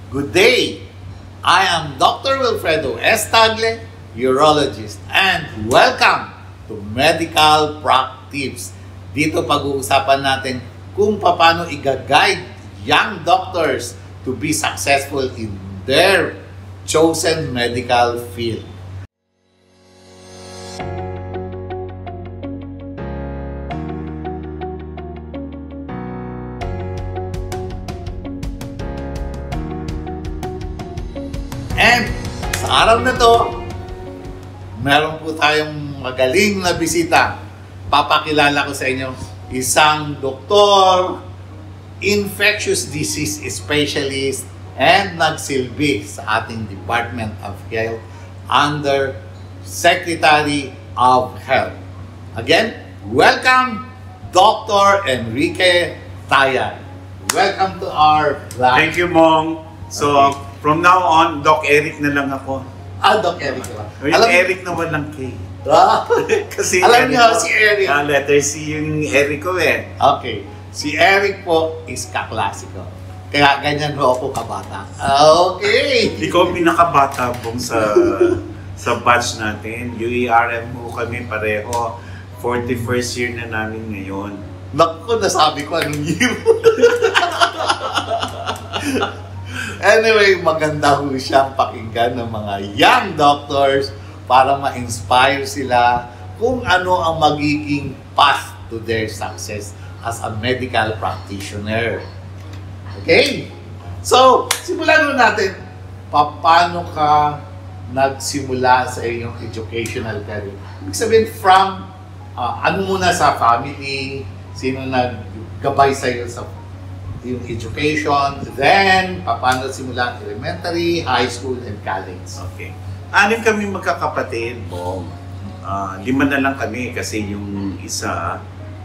Good day! I am Dr. Wilfredo S. Tagle, Urologist, and welcome to Medical Practice. Dito pag-uusapan natin kung paano i-guide young doctors to be successful in their chosen medical field. And sa araw na to, meron po tayong magaling na bisita. Papakilala ko sa inyo isang doktor, infectious disease specialist, and nagsilbi sa ating Department of Health under Secretary of Health. Again, welcome Dr. Enrique Tayag. Welcome to our live. Thank you, Mong. So, Okay. From now on, Doc Eric na lang ako. Doc Eric. Yung Eric na walang K. Kasi alam niyo, si Eric. Letter C yung Eric ko eh. Okay. Si Eric po is kaklasiko. Kaya ganyan ho ako kabata. Okay. Ikaw pinakabata pong sa batch natin. UERM mo kami pareho. 41st year na namin ngayon. Naku, nasabi ko anong year. Anyway, maganda ho siyang pakinggan ng mga young doctors para ma-inspire sila kung ano ang magiging path to their success as a medical practitioner. Okay? So, simulan natin. Paano ka nagsimula sa iyong educational career? Ibig sabihin, from ano muna sa family, sino naggabay sa iyo sa yung education, then paano simula elementary, high school, and college. Okay. 6 kami magkakapatid, Mong. 5 na lang kami kasi yung isa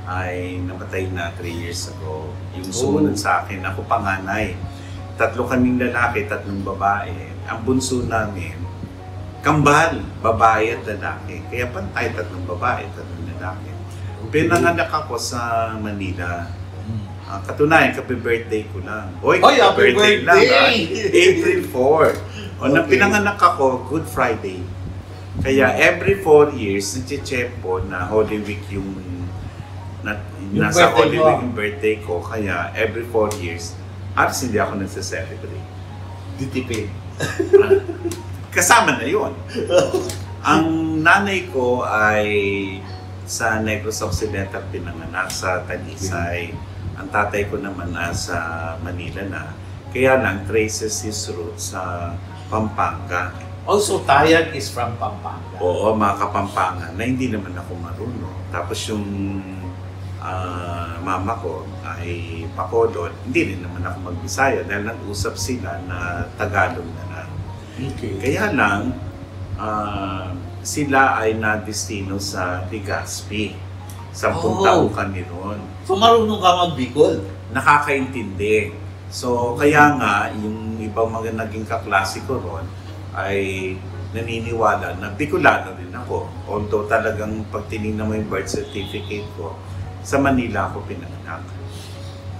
ay namatay na 3 years ago. Yung sumunod sa akin, ako panganay. 3 kaming lalaki, 3 babae. Ang bunso namin, kambal, babae at lalaki. Kaya pantay, 3 babae, 3 lalaki. Pinanganak ako sa Manila. Katunayan, birthday ko lang. Happy birthday! Lang, April 4. Nang pinanganak ako, Good Friday. Kaya every 4 years, nag-check po na Holy Week yung nasa Holy Week yung birthday ko. Kaya every 4 years, halos hindi ako nagsa-celebrate. Ditipid. Kasama na yun. Ang nanay ko ay sa Negros Occidental pinanganak sa Talisay. Ang tatay ko naman sa Manila na. Kaya lang, traces his roots sa Pampanga. Also, Tayag is from Pampanga. Oo, mga Kapampangan na hindi naman ako marunong. Tapos yung mama ko ay Bacolod. Hindi rin naman ako mag-Bisaya dahil nag-usap sila na Tagalog na lang. Okay. Kaya lang, sila ay nadestino sa Legazpi. 10 taong kami ron. So, marunong ka mag-Bicol? Nakakaintindi. So, kaya nga, yung ibang mga naging kaklase ko ron ay naniniwala na Bicolano rin ako. Although talagang pag tinignan mo yung birth certificate ko, sa Manila ako pinanganak.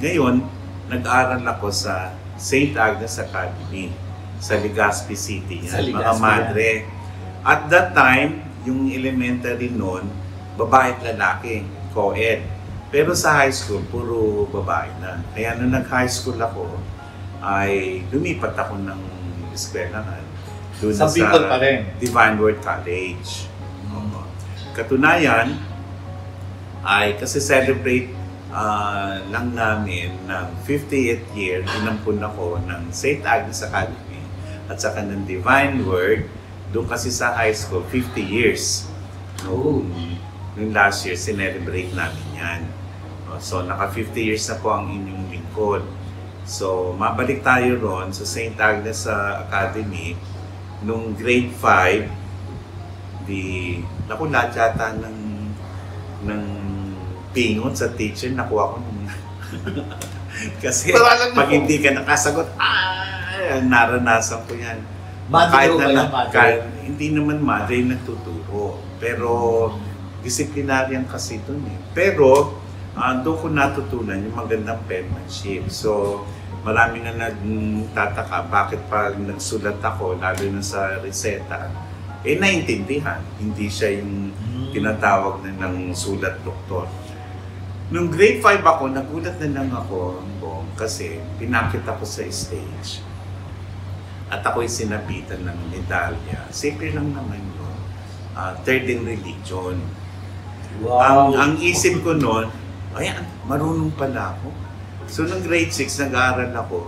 Ngayon, nag-aral ako sa St. Agnes Academy sa Legazpi City. Mga madre. At that time, yung elementary noon, babae at lalaki, co-ed. Pero sa high school, puro babae na. Kaya nung nag-high school ako, ay lumipat ako ng eskwelahan. Doon Sa Bicol pa rin? Divine Word College. Katunayan, ay kasi celebrate lang namin ng 50th year, inampun ako ng St. Agnes Academy at saka ng Divine Word. Doon kasi sa high school, 50 years. Noong last year, sinelebrate namin yan. So, naka 50 years na po ang inyong lingkod. So, mabalik tayo ron sa St. Agnes Academy. Nung grade 5, naku, lahat yata ng pingon sa teacher, nakuha ko nung kasi pag hindi ka nakasagot, naranasan ko yan. Hindi naman madre nagtuturo. Pero, disciplinaryan kasi ito eh. Pero, doon ko natutunan yung magandang penmanship. So, marami na nagtataka bakit pag nagsulat ako, lalo na sa reseta, naintindihan. Hindi siya yung tinatawag na ng sulat doktor. Nung grade 5 ako, nagulat na lang ako kasi pinakit ako sa stage. At ako'y sinabitan ng medalya. Simple lang naman yun. Third in religion. Wow! Ang isip ko noon, marunong pala ako. So, nung grade 6, nag-aaral ako,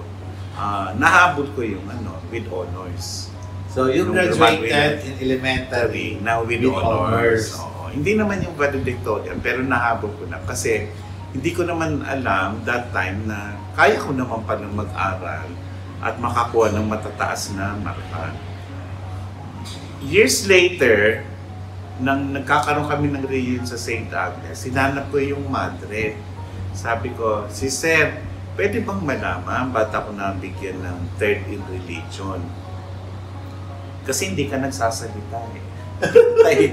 nahabol ko yung with honors. So, you Nung graduated in elementary Now with honors. Oo. Hindi naman yung valedictorian, pero nahabol ko na. Kasi, hindi ko naman alam that time na kaya ko naman palang mag-aral at makakuha ng matataas na marka. Years later, nang nagkakaroon kami ng reunion sa St. Agnes, sinanap ko yung madre. Sabi ko, si Sir, pwede bang malaman ba't ako nabigyan ng third in religion? Kasi hindi ka nagsasalita eh.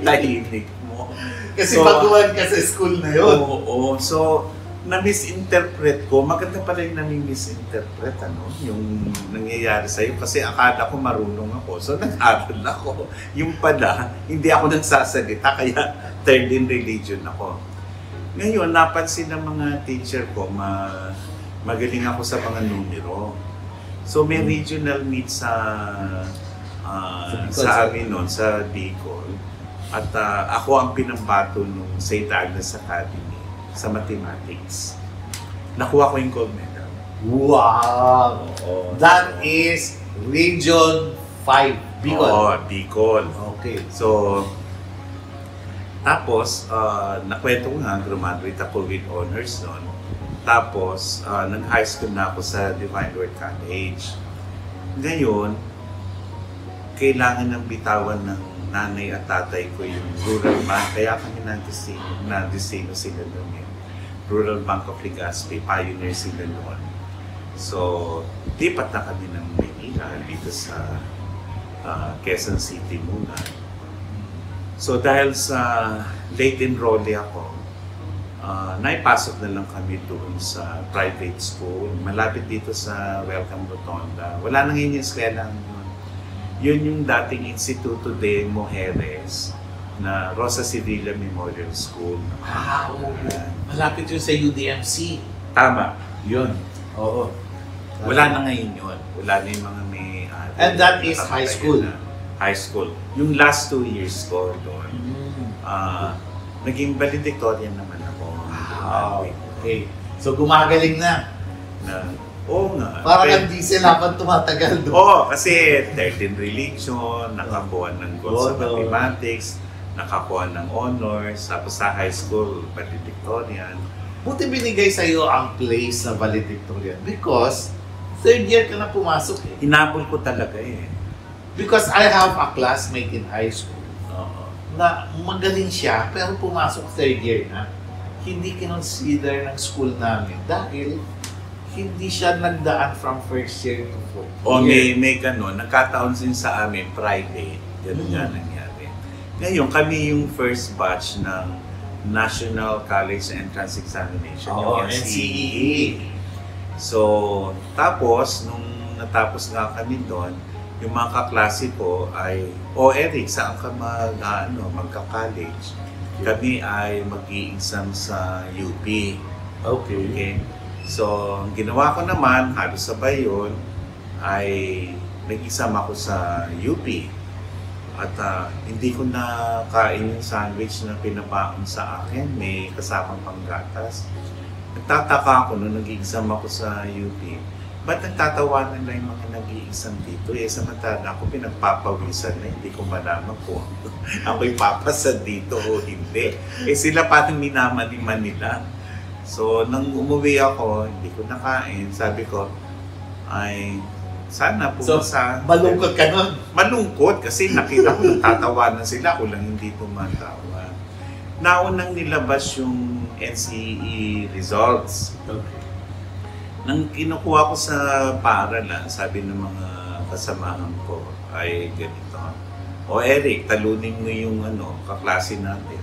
Tahimik mo. Kasi baguhan ka sa school na yun. Oo. So, na-misinterpret ko. Maganda pala yung nami-misinterpret, yung nangyayari sa'yo. Kasi akala ko marunong ako. So, nag-aral ako. Yung pala, hindi ako nagsasalita. Kaya, third in religion ako. Ngayon, napansin ng mga teacher ko, magaling ako sa mga numero. So, may regional meet sa amin noon, sa Bicol. At ako ang pinambato nung St. Agnes Academy sa mathematics. Nakuha ko yung gold medal. Wow! Oo. That is Region 5, Bicol. Oo, Bicol. Okay. So, tapos, nakwento ko nga, graduate ako with honors noon. Tapos, nag-high school na ako sa Divine Word College. Ngayon, kailangan ng bitawan ng nanay at tatay ko yung Rural Bank. Kaya kami na-disino sila doon eh. Rural Bank of Legazpi, pioneer sila noon. So, lipat na kami ng Maynila dito sa Quezon City muna. So, dahil sa late enrollee ako, naipasok na lang kami doon sa private school. Malapit dito sa Welcome Rotonda. Wala nang yung eskwela yun. Yun yung dating Instituto de Mujeres na Rosa Sevilla Memorial School. Malapit yun sa UDMC. Tama. Yun. Oo. Wala na ngayon yun. Wala na yung mga may... And that is high school? High school. Yung last 2 years ko doon, naging valedictorian naman ako. Wow. Okay. So, gumagaling na. Oo nga. Parang ang diesel habang tumatagal doon. Oo, kasi 13 religion, nakakuha ng gold sa mathematics, nakakuha ng honors, tapos sa high school, valedictorian. Buti binigay sa'yo ang place na valedictorian because third year ka na pumasok eh. Hinabol ko talaga eh. Because I have a classmate in high school na magaling siya pero pumasok third year na. Hindi kinonsider ng school namin dahil hindi siya nagdaan from first year to fourth year. May gano'n. Nagkataon din sa amin, private. Gano'n nga nangyari. Ngayon, kami yung first batch ng National College Entrance Examination, yung NCEE. So, tapos, nung natapos nga kami doon, yung mga kaklase ko ay, Eric, saan ka magka-college? Kami ay mag-i-exam sa UP. Okay. So, ang ginawa ko naman, halos sabay yun, ay nag-exam ako sa UP. At hindi ko na kain yung sandwich na pinabaon sa akin. May kasamang panggatas. Nagtataka ako nung nag-exam ako sa UP. Ba't nagtatawanan na yung mga nag-i-exam dito? Samantala ako pinagpapawisan na hindi ko malaman kung ako'y papasa dito o hindi. Sila parang minamaliman nila. So, nang umuwi ako, hindi ko nakain. Sabi ko, sana pumasa. So, malungkot ka nun? Malungkot kasi nakita ko natatawanan sila. Ako lang hindi tumatawa. Naunang nilabas yung NCEE results. Okay. Nang kinukuha ko sa paaralan, sabi ng mga kasamahan ko ay ganito. Eric, talunin mo yung kaklase natin.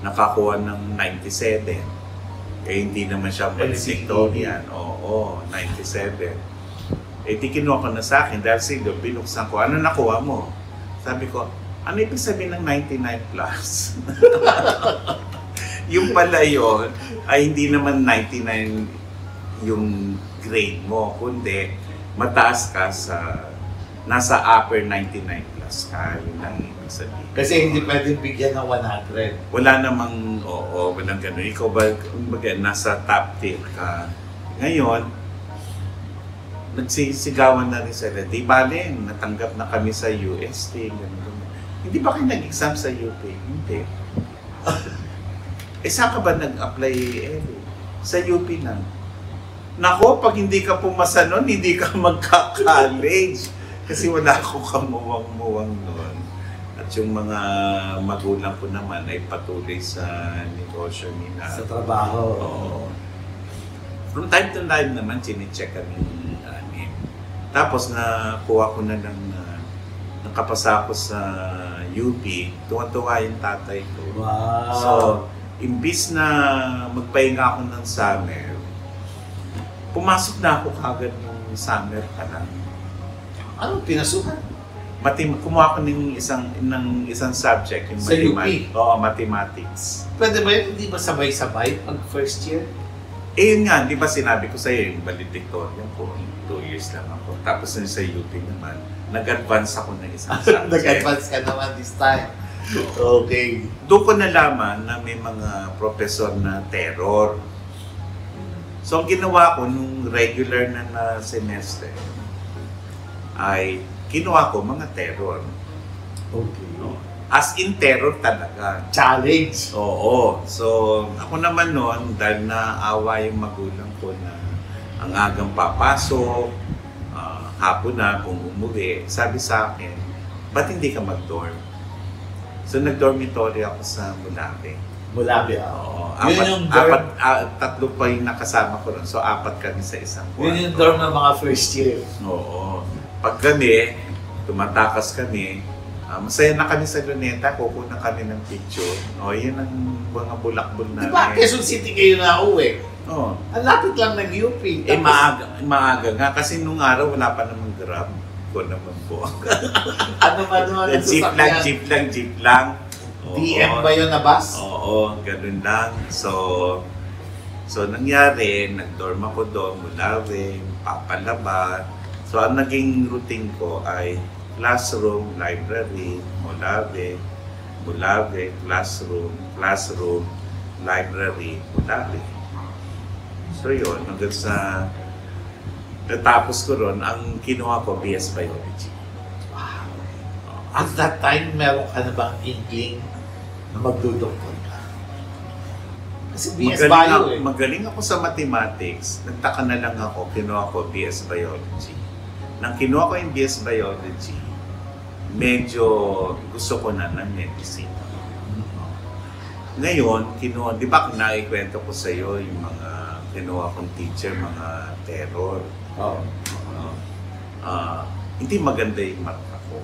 Nakakuha ng 97. Hindi naman siya valedictorian. Oo, 97. Eh di kinuha ko na sa akin dahil siguro binuksan ko, ano nakuha mo? Sabi ko, ano ibig sabihin ng 99 plus? Yung pala yun, ay hindi naman 99 yung grade mo, kundi mataas ka sa, nasa upper 99 plus ka, yun lang ibig sabihin. Kasi hindi pwedeng bigyan ng 100. Wala namang, oo, walang gano'n. Ikaw ba, kumbaga, nasa top tier ka. Ngayon, nagsisigawan na rin sila. Di bale, natanggap na kami sa UST. Ganun. Hindi ba kayo nag-exam sa UP? Hindi. Eh, saan ka ba nag-apply, sa UP na? Nako, pag hindi ka pumasa nun, hindi ka magka-college. Kasi wala akong kamuwang-muwang nun. At yung mga magulang ko naman ay patuloy sa negosyo nila. Sa trabaho. Oo. From time to time naman, chine-check kami namin. Tapos nakuha ko na ng nakapasa ako sa UP, tuwa-tuwa yung tatay ko. Wow. So, imbis na magpahinga ako ng summer, pumasok na ako kagad ng summer pa lang. Anong pinasukan? Kumuha ko ng isang subject, yung Sa UP? Oo, mathematics. Pwede ba yun? Hindi ba sabay-sabay pag first year? Eh yun nga, di ba sinabi ko sa'yo yung valedictorian ko, 2 years lang ako. Tapos yun sa UP naman, nag-advance ako ng isang subject. Nag-advance ka naman this time. Okay. Doon ko nalaman na may mga professor na terror. So ang ginawa ko nung regular na semester ay kinuha ko mga terror. Okay. No? As in terror talaga. Challenge. Oo. So ako naman noon, dahil naawa yung magulang ko na ang agang papasok, hapon na kung umuwi, sabi sa akin, ba't hindi ka mag-dorm? So nag-dormitory ako sa Mulabe. Mulabe. Oo. Yun yung dorm. Tatlo pa yung nakasama ko ron. So, 4 kami sa isang kwarto. Yun yung dorm ng mga first year. Oo. Pag kami, tumatakas kami, masaya na kami sa luneta, kukunan kami ng picture. O, yun ang mga bulakbol namin. Di ba, Quezon City kayo na uwi? Oo. Ang lapit lang ng UP. Eh, maaga nga. Kasi nung araw, wala pa namang Grab. Ko naman po. Ano ba naman ang sasakyan? Jeep lang. Oo. DM ba yun na bus? Oo, ganun lang. So nangyari, nag-dorm ako doon, Mulawe, Papalaba. So, ang naging routine ko ay classroom, library, Mulawe, classroom, library, Mulawe. So, yun, hanggang sa natapos ko ron, ang kinuha ko, BS Biology. Wow. At that time, meron ka na bang inkling na magdudoktor ka? Kasi BS Bio eh. Magaling ako sa mathematics. Nagtaka na lang ako, kinuha ko BS Biology. Nang kinuha ko yung BS Biology, medyo gusto ko na ng medicine. Ngayon, kinuha, di ba naikwento ko sa iyo yung mga kinuha kong teacher, mga terror. Oo. Hindi maganda yung marka ko.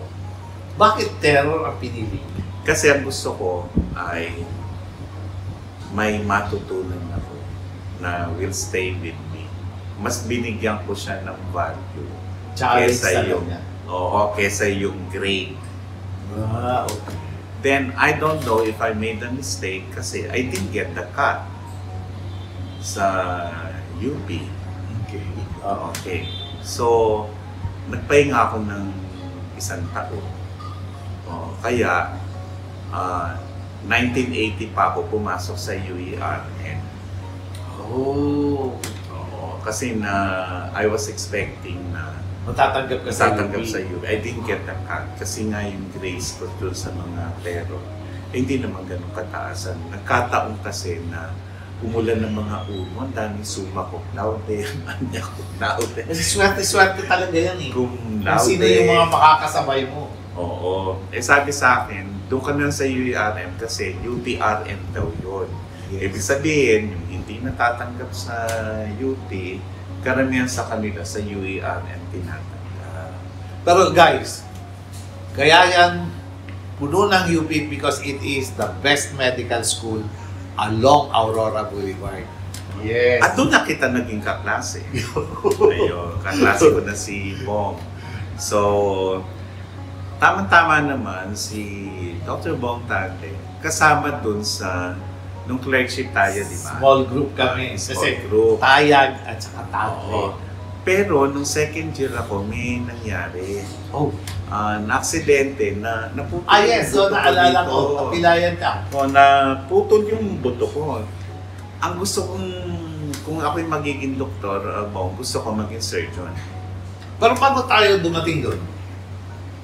Bakit terror ang pinili? Kasi ang gusto ko ay may matutunan ako na will stay with me. Mas binigyan ko siya ng value Challenge kesa yung, talaga. kesa yung grade. Okay. Then, I don't know if I made a mistake kasi I didn't get the cut sa UP. Okay. Okay. So, nagpahinga ako ng 1 taon. Kaya, 1980 pa ako pumasok sa UERN. Oh. Oo, kasi I was expecting na Matatanggap ka sa UP. I didn't get the cut kasi nga yung grades ko doon sa mga pero hindi naman ganun kataasan. Nagkataon kasi na umulan ng mga uno, ang daming summa cum laude, anya cum laude. Kasi swerte-swerte talaga yan eh. Cum Kung laude. sino yung mga makakasabay mo. Oo. Eh sabi sa akin, doon ka na sa UERM kasi UTRM daw yun. Yes. Ibig sabihin, yung hindi natatanggap sa UP, karamihan sa kanila sa UERM tinatanggap. Pero guys, kaya yan puno ng UP because it is the best medical school along Aurora Boulevard. Yes. At doon na kita naging kaklase. Ayun, kaklase ko na si Bong. So, tama-tama naman si Dr. Bong Tante, kasama doon sa nung clerkship tayo, di ba? Small group kami. Small Kasi group. tayag at saka tante. Oo. Pero nung second year ako, may nangyari. Oh. Na-aksidente na naputol Yes. So, buto naalala dito. ko. Napilayan ka. O, naputol yung buto ko. Ang gusto kong, kung ako'y magiging doktor, gusto ko maging surgeon. Pero paano tayo dumating doon?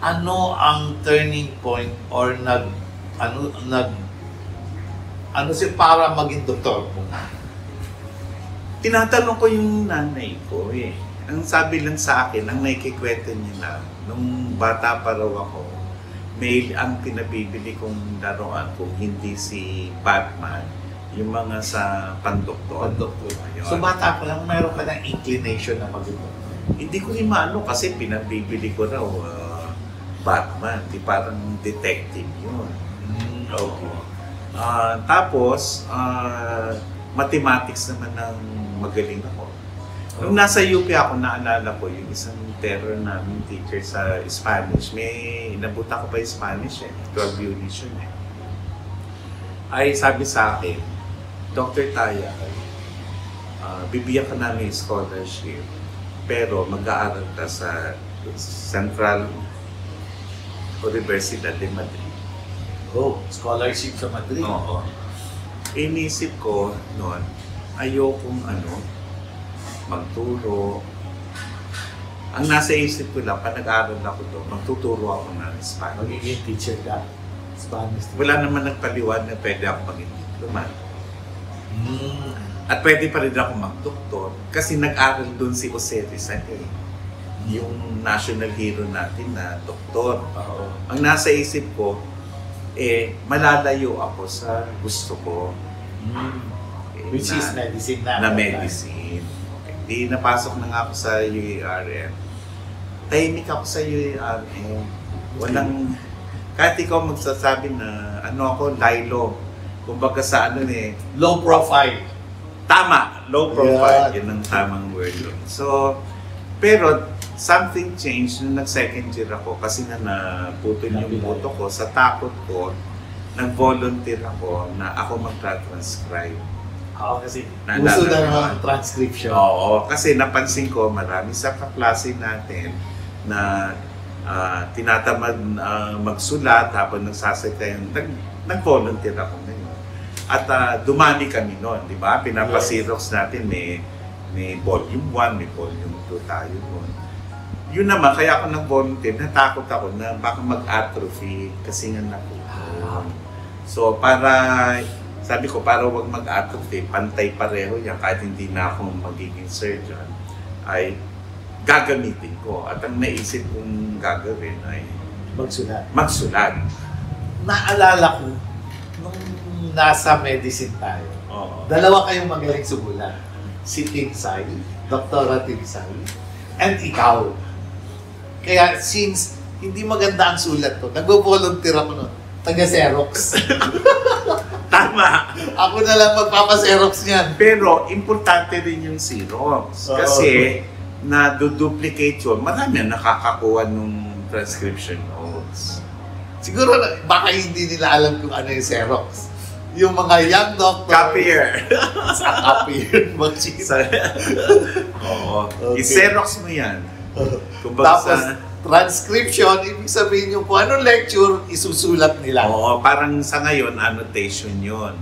Ano ang turning point or ano siya para maging doktor? Tinatanong ko yung nanay ko eh. Ang sabi lang sa akin, ang naikikwento niya lang, nung bata pa raw ako, ang pinabibili kong laruan kung hindi si Batman, yung mga sa pandoktor. Ayun. So bata pa lang, meron ka ng inclination na maging doktor. Hindi ko rin maano kasi pinabibili ko raw Batman, di parang detective yun. Oo. Tapos, mathematics naman ang magaling ako. Nung nasa UP ako, naalala ko yung isang terror namin teacher sa Spanish. May inabuta ko pa yung Spanish 12 units yun Ay sabi sa akin, Dr. Taya, bibigyan ka namin scholarship, pero mag-aaral ka sa Central Universidad de Madrid. Oh, scholarship sa Madrid. Oo. Inisip ko noon, ayokong magturo. Ang nasa isip ko lang, pag nag-aaral ako doon, magtuturo ako ng Spanish. Magiging teacher ka. Spanish teacher. Wala naman nagpaliwanag na pwede ako maging diplomat. At pwede pa rin ako mag-doktor kasi nag-aral doon si Jose Rizal yung national hero natin na doktor. Ang nasa isip ko, malalayo ako sa gusto ko. Which is medicine na. Na medicine. Di napasok na nga ako sa UARM. Tahimik ako sa UARM. Walang, kahit ikaw magsasabi na ako, Lilo. Kumbaga sa low profile. Tama, low profile. Yun ang tamang word doon. So, pero something changed nung nag-second year ako kasi naputol yung buto ko. Sa takot ko, nag-volunteer ako na ako mag-transcribe. Oo, kasi gusto na naman transcription. Oo, kasi napansin ko marami sa kaklase natin na tinatamad magsulat habang nagsasakay. Nag-volunteer ako ngayon. At dumami kami noon, di ba? Pinapasirox natin, may volume 1, may volume 2 tayo noon. Yun naman, kaya ako nag-volunteer, natakot ako na baka mag-atrophy kasi nga naputol. So, sabi ko, para wag mag-atrophy, pantay pareho yan, kahit hindi na ako magiging surgeon, ay gagamitin ko. At ang naisip kong gagawin ay magsulat. Naalala ko, nung nasa medicine tayo, dalawa kayong magaling sumulat. Si Tinsay, Dr. Tinsay, and ikaw. Kaya since hindi maganda ang sulat ko, nag-volunteer ako nun, taga-Xerox. Tama! Ako na lang magpapa-Xerox niyan. Pero importante rin yung Xerox. Kasi na-duplicate yun. Marami ang nakakakuha nung transcription notes. Siguro baka hindi nila alam kung ano yung Xerox. Yung mga young doctors. Copier. Copier. Oo. Okay. I-Xerox mo yan. Tapos, transcription, ibig sabihin yung kung anong lecture, isusulat nila. Oo, parang sa ngayon, annotation yun.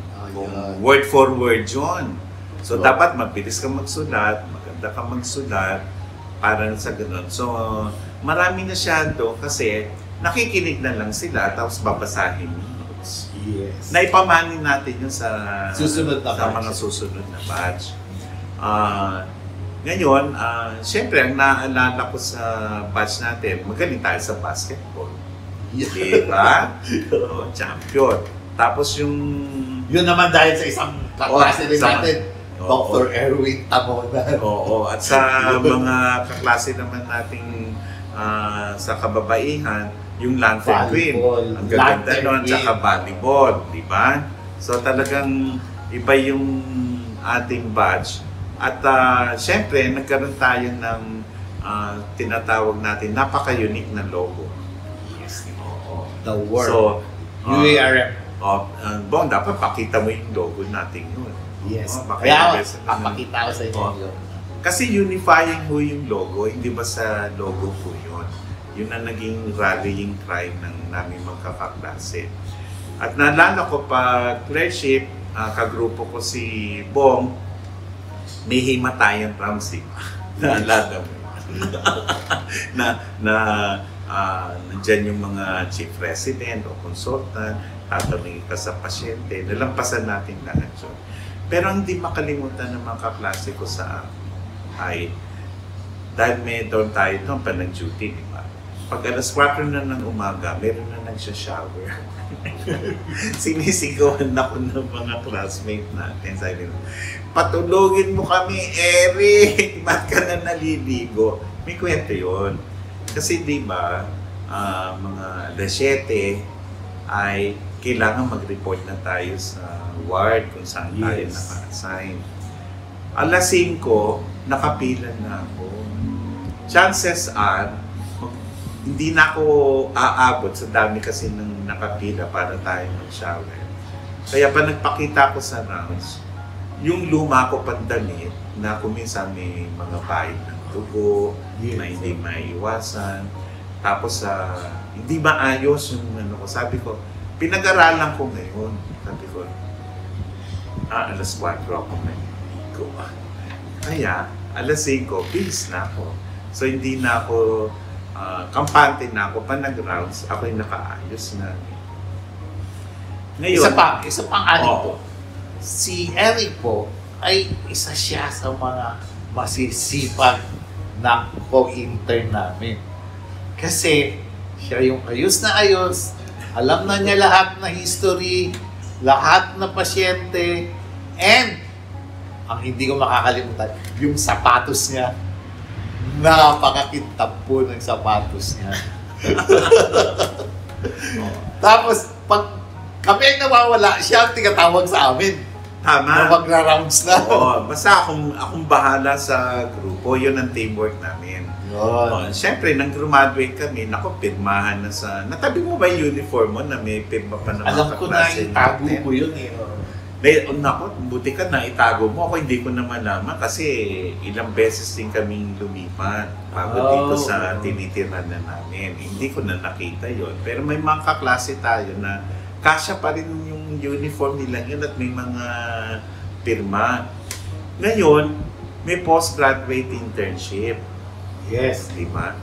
Word for word yun. So, dapat mabilis ka magsulat, maganda ka magsulat, para sa ganun. So, marami na siya doon kasi nakikinig na lang sila, tapos babasahin yung notes. Yes. Naipamanin natin yun sa mga susunod na batch. Ngayon, siyempre, ang naalala ko sa batch natin, magaling tayo sa basketball. Diba? Champion. Tapos yung... Yun naman dahil sa isang kaklase rin natin, Dr. Erwin Tamona. Oo. At sa mga kaklase naman nating sa kababaihan, yung lantern queen. Ang gaganda nun, tsaka volleyball. Diba? So talagang iba yung ating batch. At syempre, nagkaroon tayo ng tinatawag natin napaka-unique na logo. Yes. Oo. The word. So, UARM. Bong, dapat pakita mo yung logo natin yun. Yes. Oo, Kaya, makaimbes na- papakita ko sa inyo Oo. yun. Kasi unifying ho yung logo, hindi ba sa logo po yun? Yun ang naging rallying cry ng naming magkakaklase. At naalala ko pa, clerkship, kagrupo ko si Bong, may himatayan rounds, di ba? Naalala mo. Nandyan yung mga chief resident o consultant, tatanungin ka sa pasyente, nalampasan natin lahat yun. Pero hindi makalimutan ng mga kaklase ko sa akin ay dahil may doon tayo doon pa nag-duty, di ba? Pag alas 4 na ng umaga, meron na nagsha-shower. Sinisigawan ako ng mga classmate natin. Sabi ko, patulogin mo kami, Eric! Ba't ka na naliligo? May kwento yun. Kasi di ba, mga alas 7 ay kailangan mag-report na tayo sa ward kung saan tayo naka-assign. Alas 5, nakapila na ako. Chances are, hindi na ako aabot sa dami kasi ng nakapila para tayo mag-shower. Kaya pa nagpakita ko sa rounds, yung luma ko pandamit na kuminsan may mga bahid ng dugo, na hindi maiwasan. Tapos hindi maayos yung ano ko. Sabi ko, pinag-aralan ko ngayon. Sabi ko, alas 4 ako naligo. Kaya, alas 5, bilis na ako. So hindi na ako kampante na ako pa nag-rounds, ako yung nakaayos na. Ngayon, Isa pang anik Oo. po. Si Eric po ay isa siya sa mga masisipag na co-intern namin. Kasi siya yung ayos na ayos, alam na niya lahat na history, lahat na pasyente, and ang hindi ko makakalimutan, yung sapatos niya. Napakakintab po ng sapatos niya. Tapos, pag kami ang nawawala, siya ang tinatawag sa amin. Na tama. magra-rounds na. Oo, basta akong bahala sa grupo, yun ang teamwork namin. Yun. Siyempre, nang graduate kami, naku, pirmahan na sa... Natabi mo ba yung uniform mo na may pirma pa ng mga Alam ko na kaklase itago natin? ko yun eh. Naku, buti ka na itago mo. Ako hindi ko na malaman kasi ilang beses din kaming lumipat bago dito sa tinitirahan na namin. Hindi ko na nakita yon. Pero may mga kaklase tayo na kasya pa rin yung uniform nila yun at may mga pirma. Ngayon, may postgraduate internship. Yes. Di ba?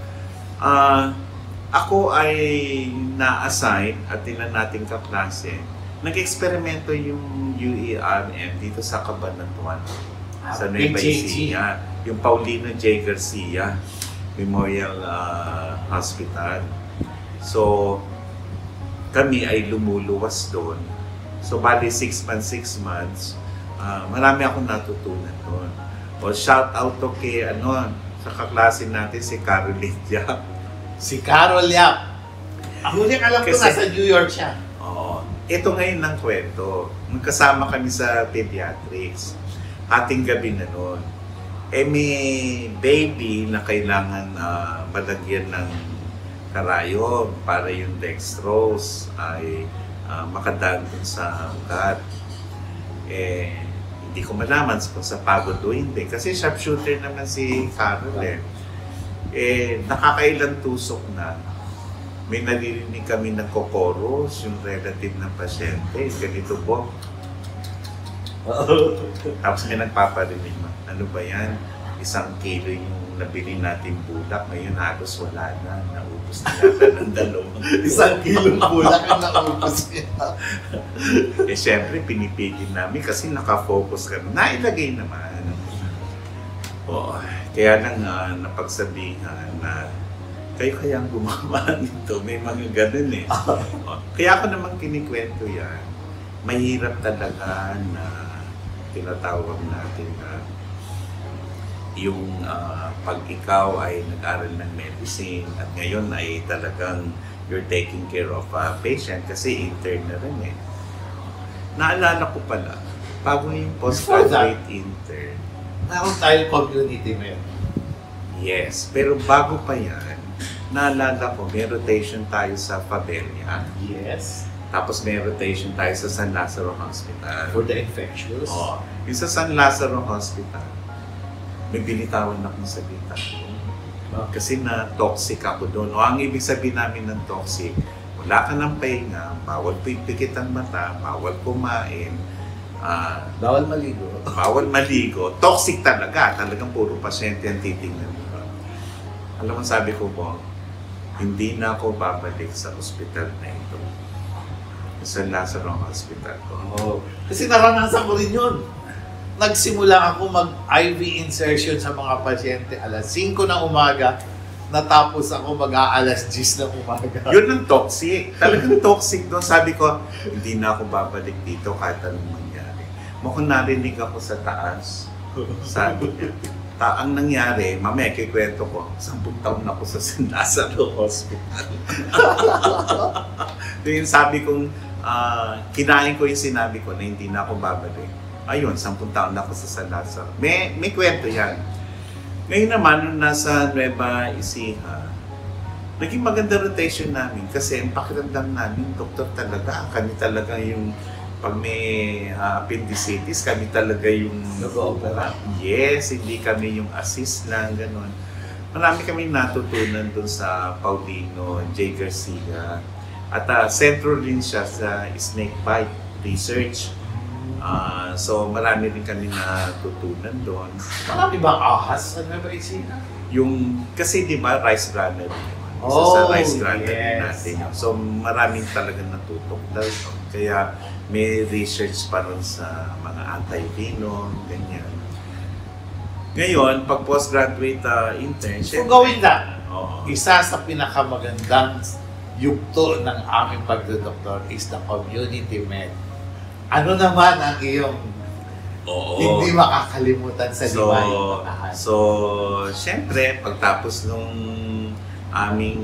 Ako ay na-assign at tinan nating kaklase. Nag-eksperimento yung UARM dito sa Cabanatuan, sa Nueva Ecija. Yung Paulino J. Garcia Memorial Hospital. So, kami ay lumuluwas doon. So, bali 6 months, marami akong natutunan doon. O, shout out to kay, sa kaklase natin, si Caroline Yap. Si Carol Yap. Ang huling alam ko Kasi- nasa New York siya. Oo. Ito ngayon ng kwento. Magkasama kami sa pediatrics. Ating gabi na noon. May baby na kailangan malagyan ng karayom para yung dextrose ay makadaan dun sa ugat. Hindi ko malaman kung sa pagod o hindi. Kasi sharpshooter naman si Carol nakakailang tusok na. May naririnig kami ng kokoros, yung relative ng pasyente, ganito po. Tapos may nagpaparinig, ano ba yan? 1 kilo yung nabili natin bulak, ngayon halos wala na, naubos na yata ng 2 1 kilong bulak ang naubos niya. Siyempre, pinipigil namin kasi nakafocus kami. Nailagay naman. Kaya lang napagsabihan na kayo kayang gumawa nito. May mga ganun eh. Kaya ako naman kinikwento yan. Mahirap talaga na tinatawag natin na yung pag ikaw ay nag-aral ng medicine at ngayon ay talagang you're taking care of a patient kasi intern na rin eh. Naalala ko pala, bago yung postgraduate intern. Meron tayo community meron. Yes, pero bago pa yan, naalala ko, may rotation tayo sa Fabella. Yes. Tapos may rotation tayo sa San Lazaro Hospital. For the infectious. Oo. Yung sa San Lazaro Hospital, may binitawan akong salita. Kasi na-toxic ako doon. O ang ibig sabihin namin ng toxic, wala ka ng pahinga, bawal pipikit ang mata, bawal kumain, Bawal maligo. bawal maligo. Toxic talaga. Talagang puro pasyente ang titingnan mo. Alam mo, sabi ko po, hindi na ako babalik sa ospital na ito. Sa Lazaro Hospital ko. Oh. Kasi naranasan ko rin yun. Nagsimula ako mag-IV insertion sa mga pasyente alas 5 ng umaga, natapos ako mag-aalas 10 ng umaga. Yun ang toxic. Talagang toxic doon. Sabi ko, hindi na ako babalik dito kahit anong mangyari. Mukhang narinig ako sa taas. Sabi niya. Ang nangyari, mamaya kikwento ko, 10 taon na ako sa San Lazaro Hospital. Yung sabi kong, kinain ko yung sinabi ko na hindi na ako babalik. Ayun, 10 taon na ako sa San Lazaro. May kwento yan. Ngayon naman, nung nasa Nueva Ecija, naging maganda rotation namin kasi ang pakiramdam namin, doktor talaga. Kami talaga yung, pag may appendicitis, kami talaga yung nag-opera. Yes, hindi kami yung assist lang, gano'n. Marami kami natutunan dun sa Paulino J. Garcia. At central rin siya sa snake bite research. So marami rin kami natutunan doon. Marami bang ahas sa Nueva Ecija? Yung, kasi di ba rice runner yun. Isa Oh, sa rice runner yes. natin yun. So maraming talaga natutok doon. Kaya may research pa rin sa mga anti-venom, ganyan. Ngayon, pag postgraduate internship, So gawin na. oo. Isa sa pinakamagandang yugto ng aming pagdodoktor is the community med. Ano naman ang iyong Oo. hindi makakalimutan sa So, limayan? syempre, pagtapos nung aming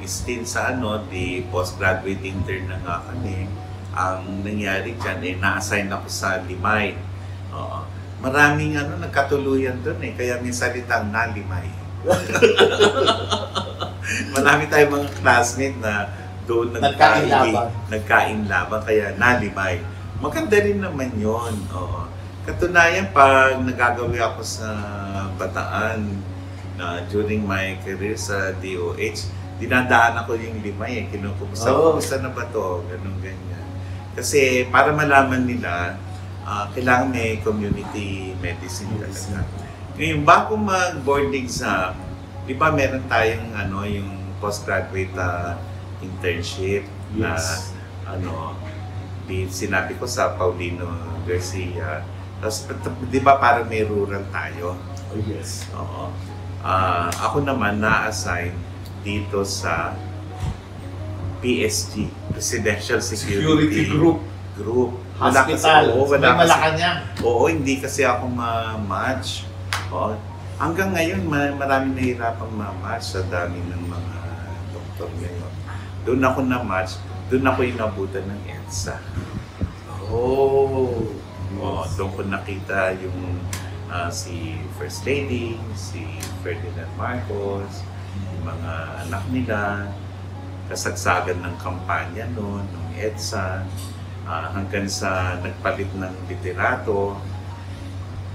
stint sa di postgraduate intern na nga kami, ang nangyari dyan, na-assign ako sa Limay. Oo. Maraming nagkatuluyan doon kaya may salitang nalimay. Marami tayong mga classmate na doon nagkain laban, kaya nalimay. Maganda rin naman yun. Oo. Katunayan, pag nagagawi ako sa Bataan during my career sa DOH, dinadaan ako yung Limay. Kinukumusta, kumusta na ba to? Ganun, ganyan. Kasi para malaman nila, kailangan may community medicine talaga. Ngayon, bago mag-board exam, di ba meron tayong yung postgraduate internship na sinabi ko sa Paulino Garcia. Tapos, di ba parang may rural tayo? Oh, yes. Oo. Ako naman na-assign dito sa PSG, Presidential Security Group. Hospital. May Malacanang. Oo, hindi kasi ako ma-match. Oo. Hanggang ngayon, maraming nahihirapang ma-match sa dami ng mga doktor ngayon. Doon ako na-match, doon ako inabutan ng EDSA. Oh. Oo, doon ko nakita yung si First Lady, si Ferdinand Marcos, yung mga anak nila, kasagsagan ng kampanya noon, ng EDSA, hanggang sa nagpalit ng literato,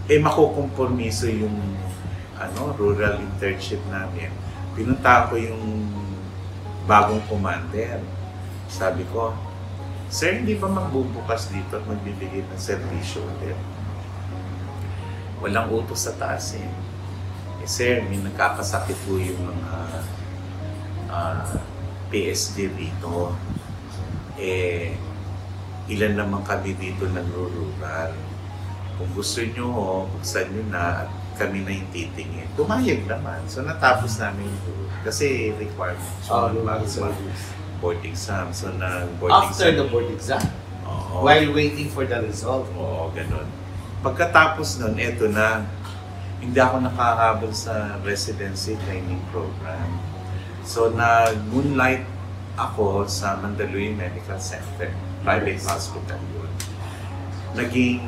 makukompromiso yung rural internship namin. Pinunta ko yung bagong commander. Sabi ko, "Sir, hindi ba magbubukas dito at magbibigay ng serbisyo ulit?" Walang utos sa taas sir, may nagkakasakit po yung mga PSD dito. Ilan naman kami dito nagrurural. Kung gusto nyo, buksan nyo na at kami na yung titingin. Pumayag naman. So natapos namin yung kasi requirement. So board exam. So board After exam. the board exam? Oo. While waiting for the result? Oo, ganun. Pagkatapos nun, eto na, hindi ako nakahabol sa residency training program. So nag-moonlight ako sa Mandaluyong Medical Center, private hospital yun. naging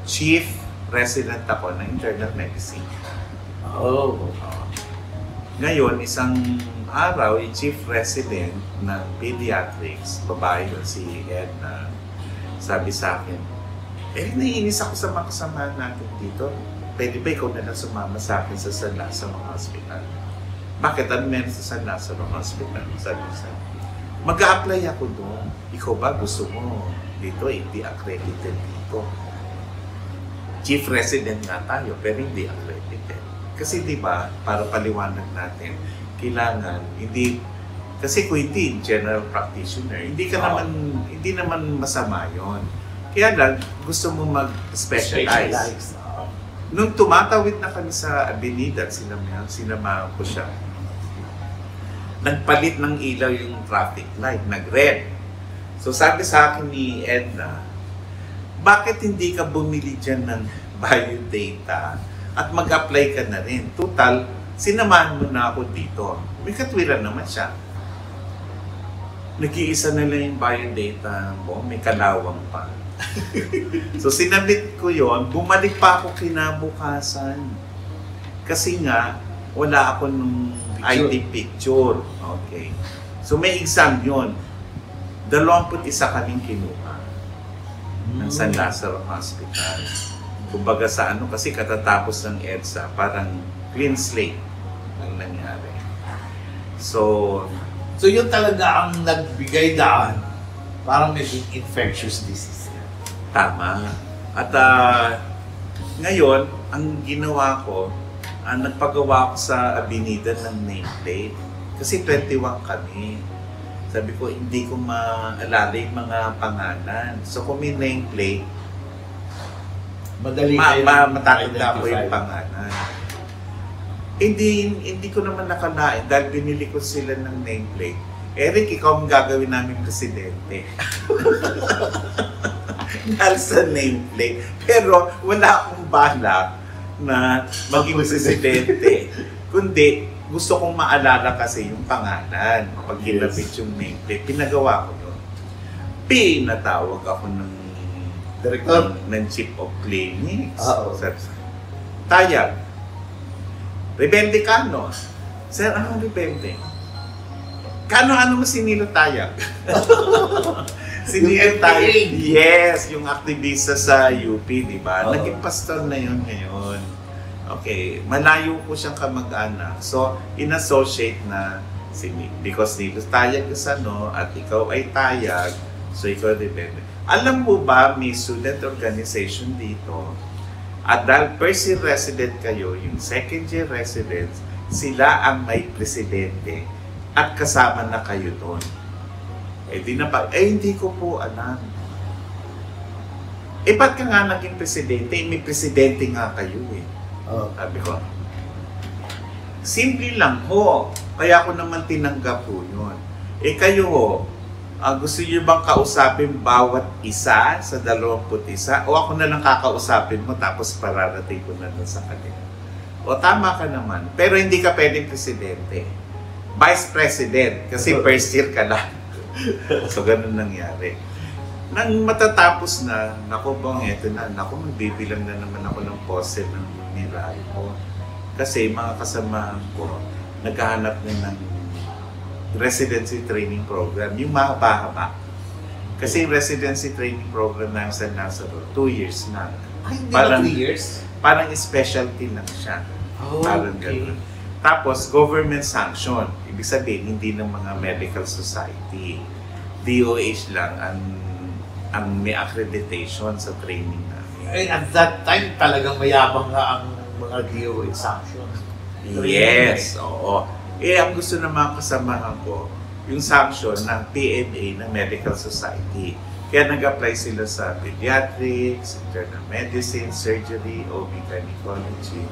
chief resident ako ng internal medicine. Oh. Ngayon, isang araw, yung chief resident ng pediatrics, babae yun, si Edna, sabi sa akin, naiinis ako sa mga kasamahan natin dito. Pwede ba ikaw na lang sumama sa akin sa San Lazaro Hospital? Bakit? Ano meron sa San Lazaro Hospital? Sabi sa mag-a-apply ako doon. Ikaw ba gusto mo dito? Hindi accredited dito. Chief resident nga tayo, pero hindi accredited. Kasi di ba, para paliwanag natin, kailangan, hindi, kasi kung hindi general practitioner, hindi naman masama yon. Kaya lang, gusto mo mag-specialize. Nung tumatawid na kami sa Avenida, sinamahan ko siya. Nagpalit ng ilaw yung traffic light, nag-red. So sabi sa akin ni Edna, bakit hindi ka bumili dyan ng biodata at mag-apply ka na rin? Total, sinamahan mo na ako dito. May katwiran naman siya. Nag-iisa na lang yung biodata mo, may kalawang pa. So sinabit ko yon, bumalik pa ako kinabukasan. Kasi nga, wala ako nung ID picture. Okay. So may exam yon. 21 kaming kinuha ng San Lazaro Hospital. Kumbaga sa ano, kasi katatapos ng EDSA, parang clean slate ang nangyari. So yun talaga ang nagbigay daan parang maging infectious disease. Tama. At ngayon, ang ginawa ko, nagpagawa ko sa Avenida ng nameplate. Kasi 21 kami. Sabi ko, hindi ko maalala yung mga pangalan. So kung may nameplate, madali matatanda ko yung pangalan. Hindi ko naman nakalain dahil binili ko sila ng nameplate. Eric, ikaw ang gagawin namin presidente. Dahil sa nameplate. Pero wala akong balak na maging presidente. Kundi, gusto kong maalala kasi yung pangalan. Pag ginapit yung nameplate, pinagawa ko doon. Pinatawag ako ng director ng chief of clinics. Tayag. Rebelde Kano. Sir, ano Rebelde? Kano mo sinilo tayag? Sinilo tayag? Yes, yung aktivista sa UP, di ba? Naging pastor na yun ngayon. Okay, malayo ko siyang kamag-anak. So, in-associate na because nilo tayag sa at ikaw ay tayag, so ikaw rebelde. Alam mo ba, may student organization dito, at dahil first year resident kayo, yung second year residents, sila ang may presidente at kasama na kayo doon. Hindi ko po alam. Ba't ka nga naging presidente? May presidente nga kayo Sabi ko, simple lang ho. Kaya ako naman tinanggap po yun. Kayo ho, gusto niyo bang kausapin bawat isa sa 21? O ako na lang kakausapin mo tapos pararating ko na doon sa kanila? O tama ka naman. Pero hindi ka pwedeng presidente. Vice President. Kasi first year ka lang. So ganun nangyari. Nang matatapos na, naku bang eto na, naku magbibilang na naman ako ng pose ng nilay ko. Kasi mga kasamahan ko, naghahanap na ng residency training program, yung mahaba-haba. Kasi yung residency training program ng San Lazaro, 2 years na. Hindi ba 3 years? Parang specialty lang siya. Parang ganun. Tapos, government sanction. Ibig sabihin, hindi ng mga medical society. DOH lang ang may accreditation sa training namin. At that time, talagang mayabang nga ang mga DOH sanction. Yes, oo. Ang gusto ng mga kasamahan ko, yung sanction ng PMA, ng Medical Society. Kaya nag-apply sila sa pediatrics, internal medicine, surgery, OB gynecology.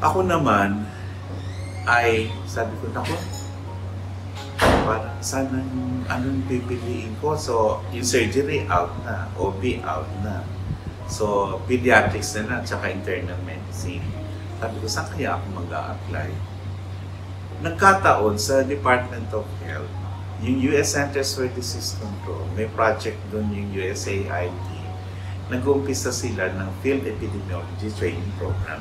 Ako naman ay sabi ko, naku, parang sana anong pipiliin ko. So, yung surgery out na, OB out na. So, pediatrics na lang, tsaka internal medicine. Sabi ko, saan kaya ako mag-a-apply? Nagkataon sa Department of Health, yung US Centers for Disease Control, may project doon yung USAID nag-uumpisa sila ng Field Epidemiology Training Program.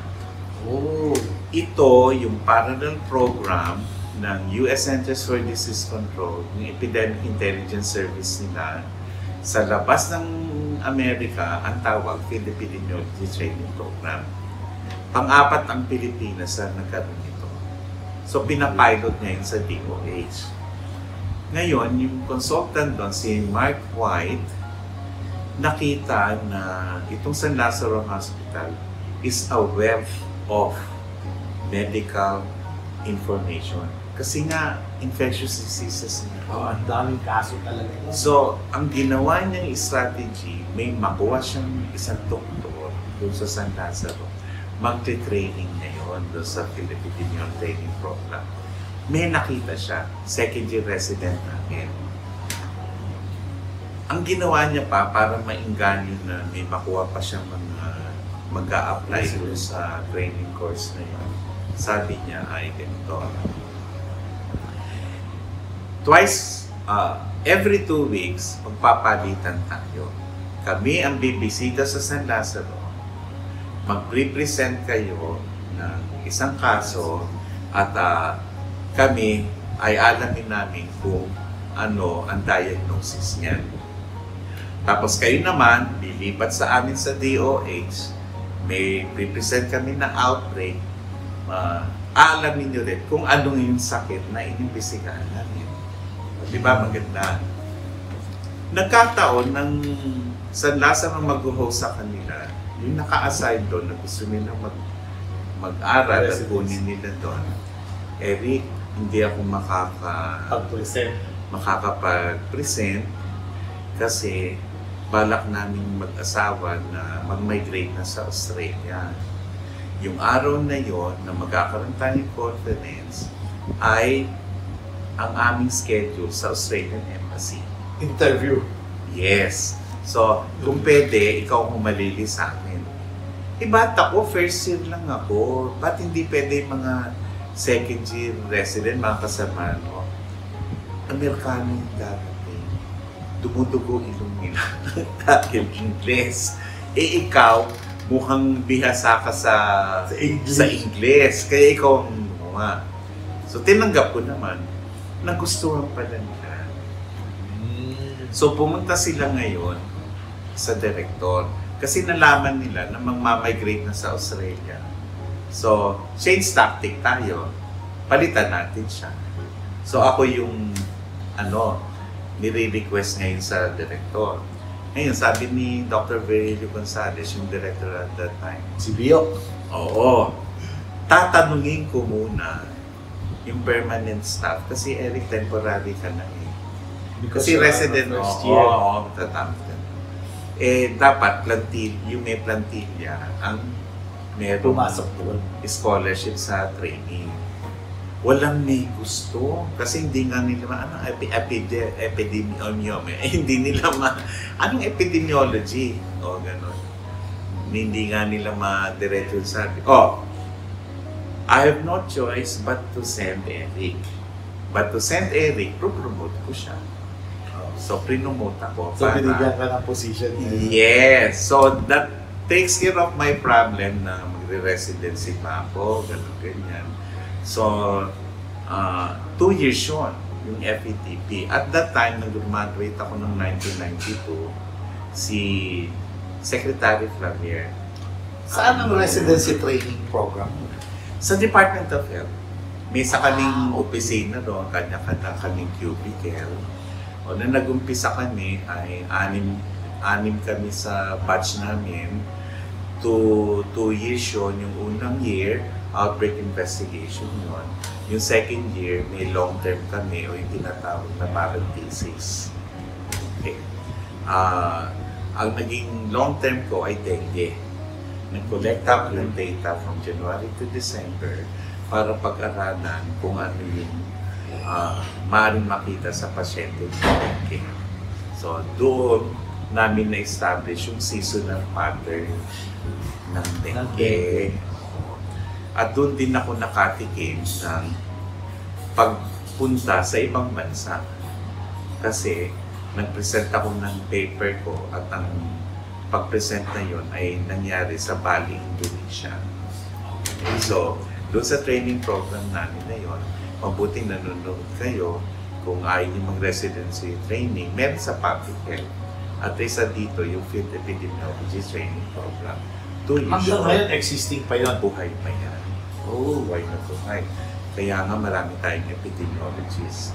Oh. Ito yung parallel program ng US Centers for Disease Control, yung Epidemic Intelligence Service nila. Sa labas ng Amerika, ang tawag Field Epidemiology Training Program. Pang-apat ang Pilipinas na nagkaroon nito. So, pinapilot niya yun sa DOH. Ngayon, yung consultant doon, si Mark White, nakita na itong San Lazaro Hospital is a wealth of medical information. Kasi nga, infectious diseases na. Oh, ang daming kaso talaga. So, ang ginawa niyang strategy, may makuha siyang isang doktor doon sa San Lazaro. Magte-training niya yun doon sa Philippine Training Program. May nakita siya, second year resident namin. Ang ginawa niya pa, para mainganyo na may makuha pa siyang mga mag-a-apply doon sa training course na yun. Sabi niya ay ganito. Every 2 weeks, magpapalitan tayo. Kami ang bibisita sa San Lazaro. Mag-represent kayo ng isang kaso at kami ay alamin namin kung ano ang diagnosis niyan. Tapos kayo naman, lilipat sa amin sa DOH, may represent kami na outbreak, alamin nyo rin kung anong yung sakit na inimbestigahan namin. Di ba maganda? Nagkataon ng San Lazaro mag-host sa kanila, yung naka-assign doon na gusto nila mag-aral at kunin nila doon. Eric, hindi ako makakapag-present kasi balak namin mag-asawa na mag-migrate na sa Australia. Yung araw na yon na magkakaroon tayong conference ay ang aming schedule sa Australian Embassy. Interview. Yes. So, kung pwede, ikaw ang humalili sa amin. Ba't ako, first year lang ako. Ba't hindi pwede mga second year resident, mga kasama, no? Amerikano yung darating. Dumudugo ilong nila dahil Ingles. Ikaw, mukhang bihasa ka sa Ingles. Kaya ikaw ang gumawa. So, tinanggap ko naman. Nagustuhan pala nila. So, pumunta sila ngayon sa director. Kasi nalaman nila na mag-migrate na sa Australia. So, change tactic tayo. Palitan natin siya. So, ako yung nire-request ngayon sa director. Ngayon, sabi ni Dr. Virgilio Gonzalez, yung director at that time. Si Bio. Oo. Tatanungin ko muna yung permanent staff kasi Eric, temporary ka na eh. Kasi resident first year. Oo, matatapos ka na. Dapat yung may plantilla ang meron Pumasok doon. scholarship sa training. Walang may gusto kasi hindi nga nila epidemiology. Hindi nila anong epidemiology? O gano'n. Hindi nga nila ma-diretso sabi. I have no choice but to send Eric. But to send Eric, promote ko siya. So, prinomote ako. So, binigyan ka ng position. Yes. So, that takes care of my problem na magre-residency pa ako, ganyan. So, 2 years yun, yung FETP. At that time, nag-graduate ako ng 1992, si Secretary Flavier. Saan ang residency training program? Sa Department of Health. May sakaling opisina doon, kanya-kanya kaming cubicle. O na nag-umpisa kami ay anim kami sa batch namin. 2 years yun, yung unang year, outbreak investigation yun. Yung second year, may long-term kami o yung tinatawag na parang thesis. Okay. Ang naging long-term ko ay dengue. Nag-collect ako ng data from January to December para pag-aralan kung ano yung maaaring makita sa pasyente. Okay. So, doon namin na-establish yung seasonal pattern ng dengue. At doon din ako nakatikim ng pagpunta sa ibang bansa. Kasi nag-present ako ng paper ko at ang pag-present na yun ay nangyari sa Bali, Indonesia. Okay. So, doon sa training program namin na yun, mabuting nanonood kayo kung ayaw nyo mag-residency training, meron sa public health. At isa dito, yung Field Epidemiology Training Program. 2 years. Hanggang ngayon, existing pa yun. Buhay pa yan. Buhay na buhay. Kaya nga marami tayong epidemiologists.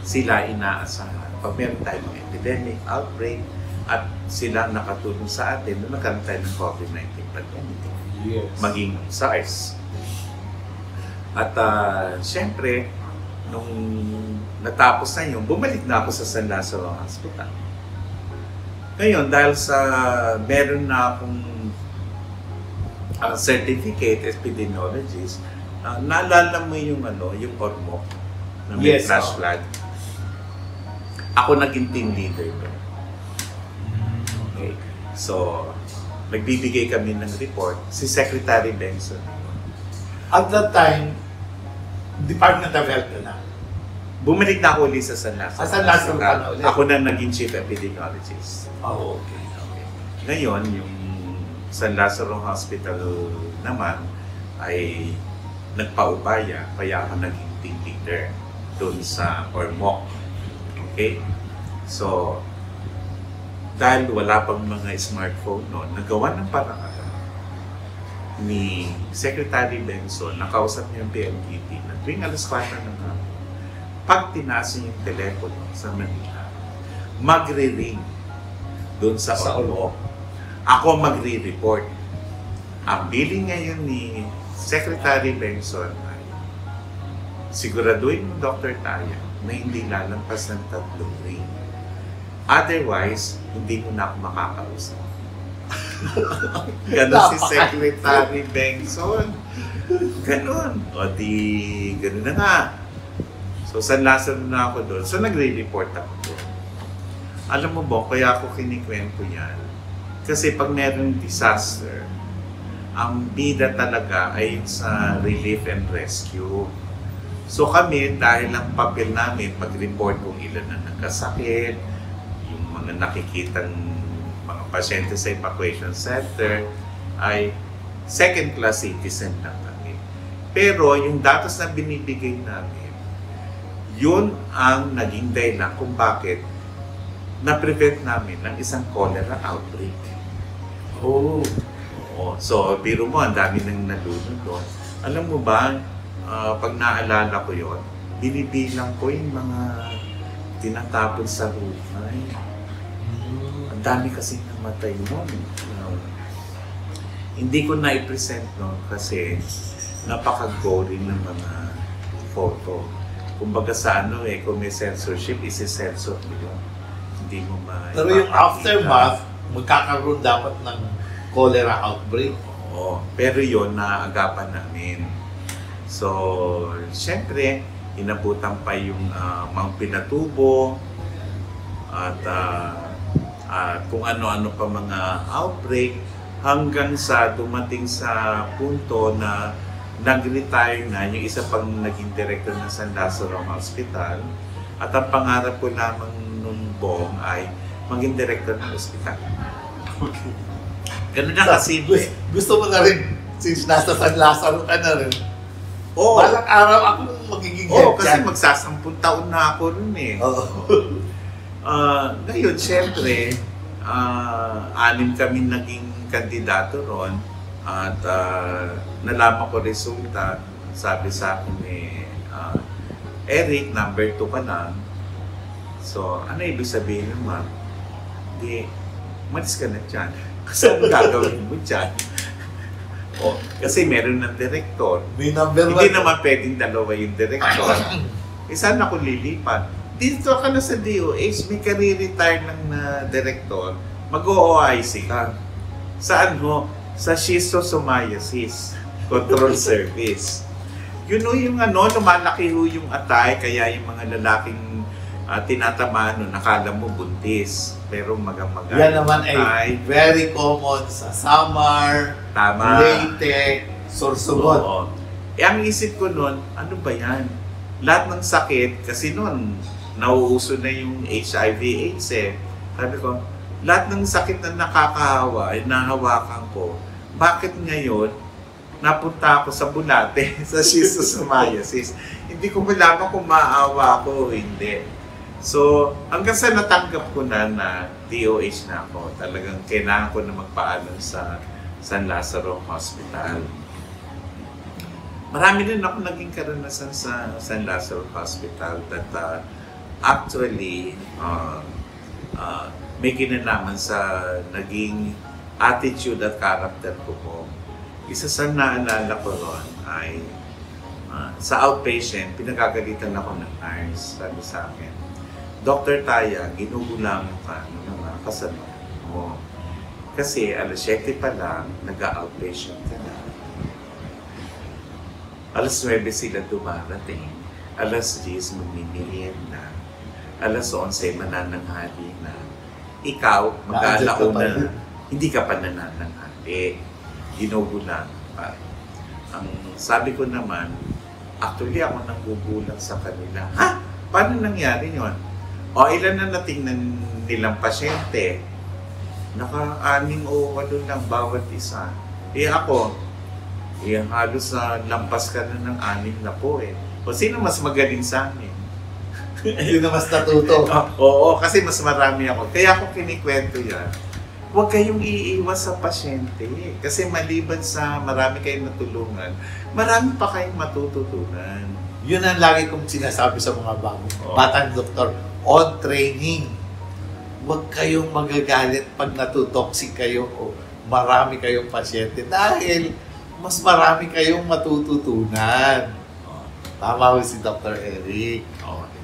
Sila inaasahan. Pag meron tayong epidemic, outbreak, at sila nakatulong sa atin nung nagkaroon tayo ng COVID-19 pandemic. Yes. Maging SARS. At syempre, nung natapos na yun, bumalik na ako sa San Lazaro Hospital. Ngayon, dahil sa meron na akong certificate epidemiologist, naalala mo yung yung ORMOC na may flash flood. Ako naging team leader doon. Okay. So, nagbibigay kami ng report si Secretary Benson. At that time, Department of Health na. Bumalik na ako ulit sa San Lazaro. San Lazaro ka na ulit? Ako na naging chief epidemiologist. Oh, okay. Ngayon, yung San Lazaro Hospital naman ay nagpaubaya, kaya ako naging team leader doon sa ORMOC. Okay? So, dahil wala pang mga smartphone noon, nagawa ng paraan ni Secretary Benson, nakausap niya yung PLDT na tuwing alas 4 ng hapon, pag tinaas niya yung telepono sa Manila, magre-ring doon sa ORMOC. Ako magre-report. Ang billing ngayon ni Secretary Benson ay siguraduhin mo, Dr. Taya, na hindi lalampas ng 3 ring. Otherwise, hindi mo na ako makakausap. Ganon si Secretary Benson. Ganon. O di, ganon na nga. So, San Lazaro na ako doon. So, nagre-report ako doon. Alam mo ba, kaya ako kinikwento yan. Kasi pag meron disaster, ang bida talaga ay sa relief and rescue. So kami, dahil ang papel namin, mag-report kung ilan na nagkasakit, yung mga nakikitang mga pasyente sa evacuation center, ay second-class citizen lang kami. Pero yung datos na binibigay namin, yun ang naging dahilan kung bakit na-prevent namin ng isang cholera outbreak. Oh. Oo. So, biro mo, ang dami nang nalunod doon. Alam mo ba, pag naalala ko yon, binibilang ko yung mga tinatapon sa rupay. Ang dami kasi namatay noon. Hindi ko na-present noon kasi napaka-gory ng mga photo. Kumbaga sa kung may censorship, isi-censor mo yun. Hindi mo Pero yung aftermath, magkakaroon dapat ng cholera outbreak. Oo, pero yun, naagapan namin. So, syempre, inabutan pa yung mga Pinatubo at kung ano-ano pa mga outbreak hanggang sa dumating sa punto na nag-retire na yung isa pang naging director ng San Lazaro Hospital at ang pangarap ko lamang nung Bong ay maging director ng hospital. Okay. Ganun na kasi. Gusto mo na rin, since nasa San Lazaro ka na rin. Oo. Balang araw ako magiging head. Oo, kasi magsasampung taon na ako rin eh. Oo. Ngayon, syempre, 6 kami naging kandidato ron at nalaman ko resulta, sabi sa akin Eric, number 2 ka na. So, ano ibig sabihin naman? Hindi, malis ka na dyan. Kasi ano gagawin mo dyan? Kasi meron ng direktor. May number 1. Hindi naman pwedeng dalawa yung direktor. Saan ako lilipat? Dito ka na sa DOH, may career-retire ng direktor, mag-OIC ka. Saan ho? Sa schistosomiasis control service. Yun o yung lumalaki ho yung atay, kaya yung mga lalaking tinatamaan nakala mo buntis. Pero magang-magang. Yan naman ay very common sa Samar, tama, Leyte, Sorsogon. Oo. Ang isip ko noon, ano ba yan? Lahat ng sakit, kasi noon, nauuso na yung HIV/AIDS eh. Sabi ko, lahat ng sakit na nakakahawa ay nahawakan ko. Bakit ngayon, napunta ako sa bulate, sa schistosomiasis. Hindi ko malaman kung maawa ako o hindi. So, hanggang sa natanggap ko na DOH na ako, talagang kailangan ko na magpaalam sa San Lazaro Hospital. Marami rin ako naging karanasan sa San Lazaro Hospital that actually may kinalaman sa naging attitude at character ko po. Isa sa naalala ko ron ay sa outpatient, pinagagalitan ako ng nurse. Sabi sa akin, Dr. Taya, ginugulang ka ng mga kasama mo. Kasi alas 7 pa lang, nag-outpatient ka na. Alas 9 sila dumarating. Alas 10 magmimilien na. Alas 11 manananghali na. Ikaw, mag-aalauna, hindi ka pa nanananghali. Ginugulang pa. Ang sabi ko naman, actually ako nanggugulang sa kanila. Ha? Paano nangyari yun? O ilan na natingnan nilang pasyente? Naka-6 o 8 lang bawat isa. Ako, halos lampas ka na ng 6 na po eh. O sino mas magaling sa amin? Sino mas natuto? Oo, kasi mas marami ako. Kaya ako kinikwento yan. Huwag kayong iiwas sa pasyente. Kasi maliban sa marami kayong natulungan, marami pa kayong matututunan. Yun ang lagi kong sinasabi sa mga batang doktor. On training, huwag kayong magagalit pag natutoxic kayo o marami kayong pasyente dahil mas marami kayong matututunan. Tama ho si Dr. Eric.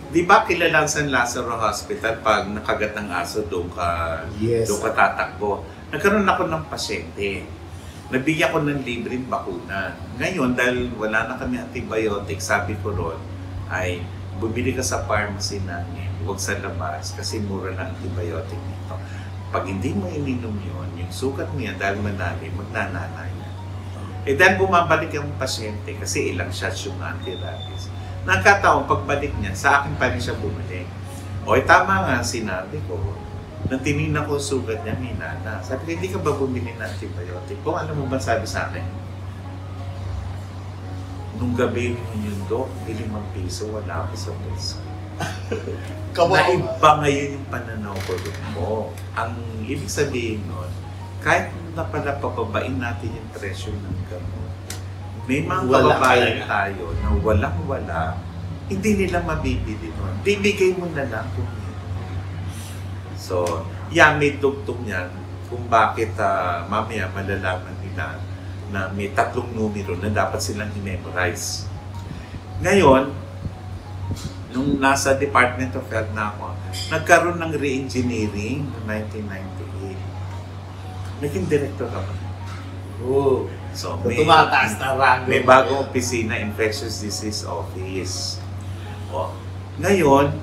Di ba kilala ang San Lazaro Hospital pag nakagat ng aso doon ka tatakbo? Nagkaroon ako ng pasyente. Nabigyan ko ng libreng bakuna. Ngayon, dahil wala na kami antibiotic, sabi ko ron, ay bumili ka sa pharmacy namin, huwag sa labas, kasi mura na antibiotic nito. Pag hindi mo ininom yun, yung sugat mo yan, dahil malalim, magnananay na. Dahil bumabalik ang pasyente, kasi ilang shots yung anti-rabies. Nagkataon, pagbalik niya, sa akin pa rin siya bumalik. Tama nga, sinabi ko, nang tinignan ko sugat niya, minana. Sabi ko, hindi ka ba bumili ng antibiotic? Kung alam mo ba sabi sa akin, nung gabi yun, Dok, 5 piso, wala ako sa peso. Naiba ngayon yung pananaw ko mo. Ang ibig sabihin nun, kahit na pala pababain natin yung presyo ng gamot, may mga kababayan tayo na walang-wala, hindi nila mabibili nun. Bibigay mo na lang kung yun. So, may tugtog niyan kung bakit mamaya malalaman nila na may 3 numero na dapat silang i-memorize. Ngayon, nung nasa Department of Health na ako, nagkaroon ng re-engineering noong 1998. Naging director ako. So, tumataas na rango. May bagong opisina, Infectious Disease Office. Ngayon,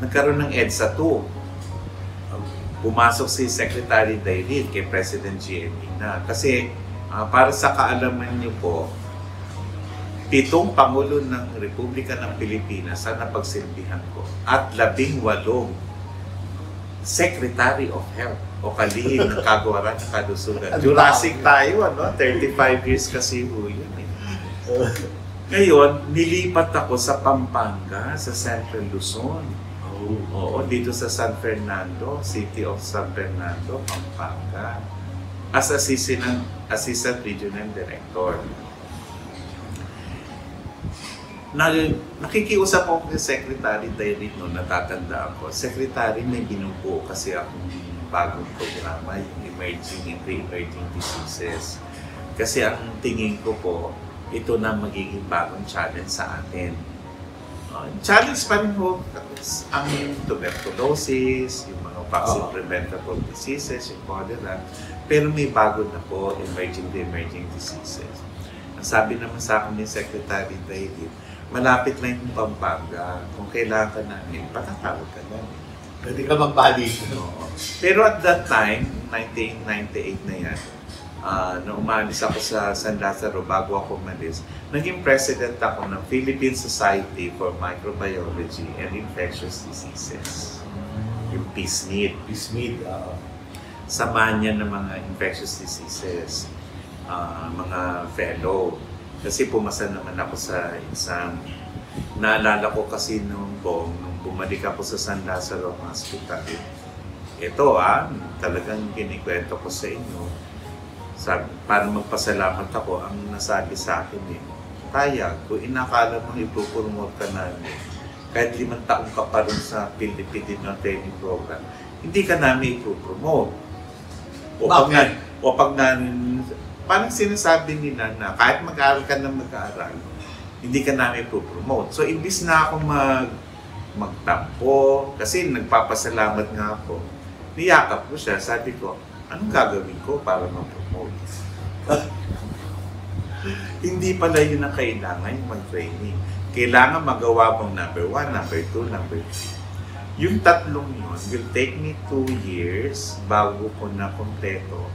nagkaroon ng EDSA 2. Pumasok si Secretary Dairit kay President GME na. Kasi, para sa kaalaman niyo po, 7 Pangulo ng Republika ng Pilipinas ang napagsilbihan ko at 18 Secretary of Health o kalihim ng kagawaran ng kalusugan. Jurassic tayo, 35 years kasi ho yun. Ngayon, nilipat ako sa Pampanga, sa Central Luzon. Oo, dito sa San Fernando, City of San Fernando, Pampanga. As Assistant Regional Director. Nakikiusap ako kay Secretary Dairit noon, natatandaan ko. Secretary, may binubuo kasi akong bagong programa, yung emerging and pre-emerging diseases. Kasi ang tingin ko po, ito na magiging bagong challenge sa atin. Challenge pa rin po ang tuberculosis, yung mga vaccine-preventable diseases, yung cholera. Pero may bago na po, emerging diseases. Ang sabi naman sa akin ni Secretary Dairit, malapit lang yung Pampanga. Kung kailangan ka namin, patatawag ka namin. Pwede ka magbalik. Pero at that time, 1998 na yan, na umalis ako sa San Lazaro bago ako umalis, naging president ako ng Philippine Society for Microbiology and Infectious Diseases. yung PSMID. PSMID. Samahan niya ng mga infectious diseases, mga fellow. Kasi pumasa naman ako sa exam. Naalala ko kasi nung bumalik ako sa San Lazaro Hospital. Ito talagang kinikwento ko sa inyo. Para magpasalamat ako, ang nasabi sa akin Taya, kung inakala mong ipopromote ka namin, kahit 5 taong ka pa rin sa Filipino training program, hindi ka namin ipopromote. Parang sinasabi nila na kahit mag-aaral ka na mag-aaral, hindi ka namin ipopromote. So, imbis na ako magtampo, kasi nagpapasalamat nga ako, niyakap ko siya, sabi ko, anong gagawin ko para mag-promote? Hindi pala yun ang kailangan yung mag-training. Kailangan magawa mong number 1, number 2, number 3. Yung tatlong yun will take me 2 years bago ko na kompleto.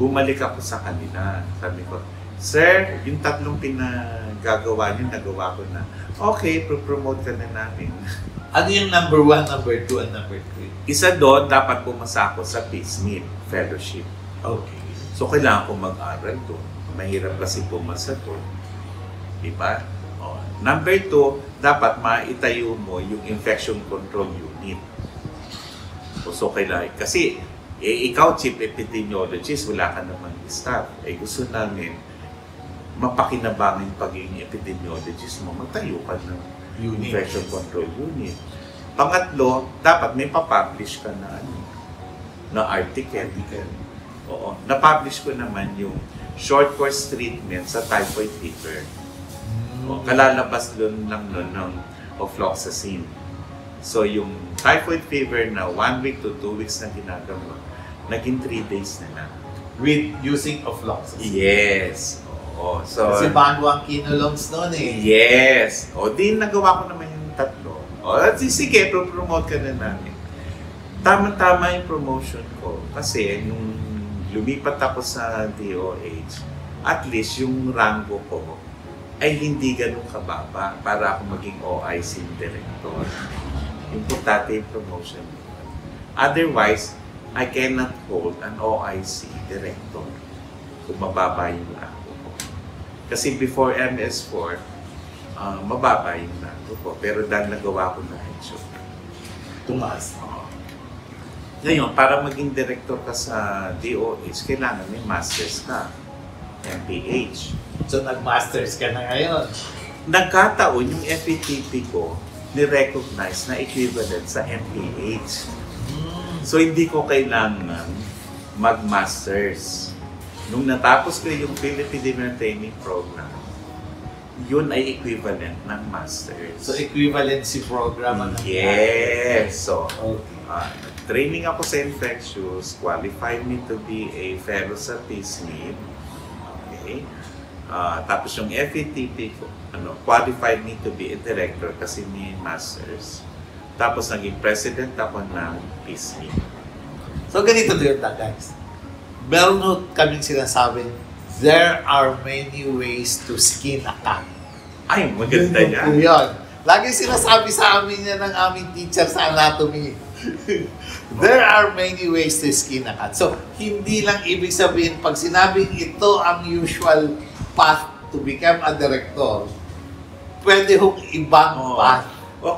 Bumalik ako sa kanila. Sabi ko, Sir, yung tatlong pinagagawa niyo, nagawa ko na. Okay, promote ka na namin. Ano yung number 1, number 2, and number 3? Isa doon, dapat pumasa ako sa PSMID fellowship. Okay. So, kailangan ko mag-aral doon. Mahirap kasi pumasa doon. Diba? Number 2, dapat maitayo mo yung infection control unit. So, kailangan. Kasi, ikaw, chief epidemiologist, wala ka naman staff. Gusto namin, mapakinabangan yung pagiging epidemiologist mo, magtayo ka ng infection control unit. Pangatlo, dapat may papublish ka na article. Oo. Na-publish ko naman yung short course treatment sa typhoid fever. Kalalabas doon lang ng ofloxacin. So, yung typhoid fever na 1 week to 2 weeks na ginagawa, naging 3 days na lang. With using ofloxacin? Yes. Oo. So, kasi bago ang kinolongs noon Yes. Di nagawa ko naman yung tatlo. Sige, promote ka na namin. Tama-tama yung promotion ko. Kasi, nung lumipat ako sa DOH, at least yung rango ko ay hindi ganun kababa para ako maging OIC director. Importante yung promotion. Otherwise, I cannot hold an OIC director kung mababa yung rango ko. Kasi before MS4, mababa yung rango ko. Pero dahil nagawa ko na headshot, tumaas. Ngayon, para maging director ka sa DOH, kailangan may master's ka. MPH. So, nag-masters ka na ngayon? Nagkataon yung FETP ko, ni-recognize na equivalent sa MPH. So, hindi ko kailangan mag-masters. Nung natapos ko yung Philippine Training Program, yun ay equivalent ng masters. So, equivalency program ang yes. So, okay. Training ako sa infectious, qualified me to be a fellow sa PSMID. Okay. Tapos yung FETP ko, qualified me to be a director kasi may masters. Tapos naging president ako ng PSMID. So ganito din guys. Meron kaming sinasabing, there are many ways to skin a cat. Ay, maganda yan. Yun. Lagi sinasabi sa amin yan ng aming teacher sa anatomy. There are many ways to skin a cat. So, hindi lang ibig sabihin, pag sinabing ito ang usual path to become a director, pwede hong ibang path.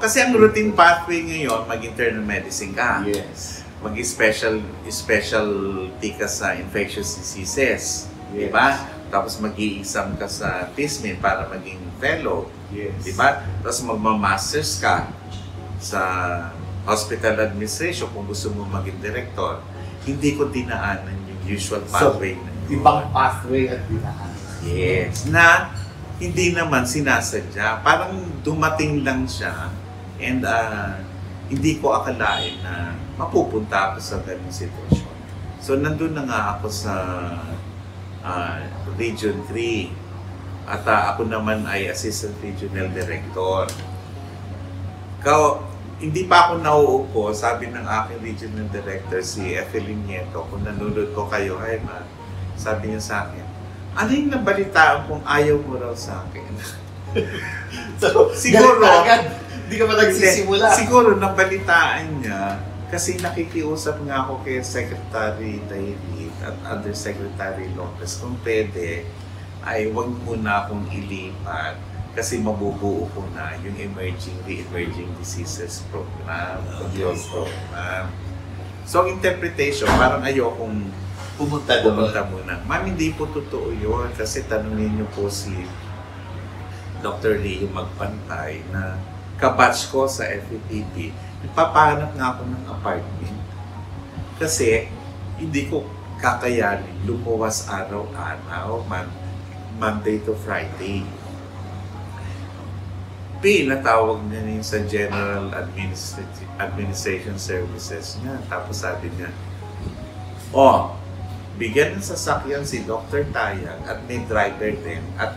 Kasi ang routine pathway ngayon, mag-internal medicine ka. Yes. Mag-specialty ka sa infectious diseases. Yes. Diba? Tapos mag-i-exam ka sa PSMID para maging fellow. Yes. Diba? Tapos magma-masters ka sa hospital administration kung gusto mo maging director. Hindi ko dinaanan yung usual pathway. So, ibang pathway at dinaanan. Yes. Na hindi naman sinasadya. Parang dumating lang siya and hindi ko akalain na mapupunta ako sa ganung sitwasyon. So, nandun na nga ako sa Region 3 at ako naman ay Assistant Regional Director. Hindi pa ako nauupo, sabi ng aking Regional Director, si Evelyn Nieto, kung nanonood ko kayo, hi ma, sabi niya sa akin, ano yung nabalitaan kung ayaw mo raw sa akin? So, siguro, hindi ka pa nagsisimula. Siguro nabalitaan niya, Kasi nakikiusap nga ako kay Secretary David at Undersecretary Lopez kung pwede ay wag muna akong ilipat kasi mabubuo ko na yung Emerging Diseases Program, Control Program. So, ang interpretation, parang ayokong pumunta muna. Ma'am, hindi po totoo yun kasi tanungin niyo po si Dr. Leo Magpantay na kabatch ko sa FEPP. Nagpapahanap nga ako ng apartment kasi hindi ko kakayanin lumuwas araw-araw, Monday to Friday. Pinatawag niya yun sa General Administration Services niya. Tapos sabi niya, bigyan ng sasakyan si Dr. Tayang at may driver din at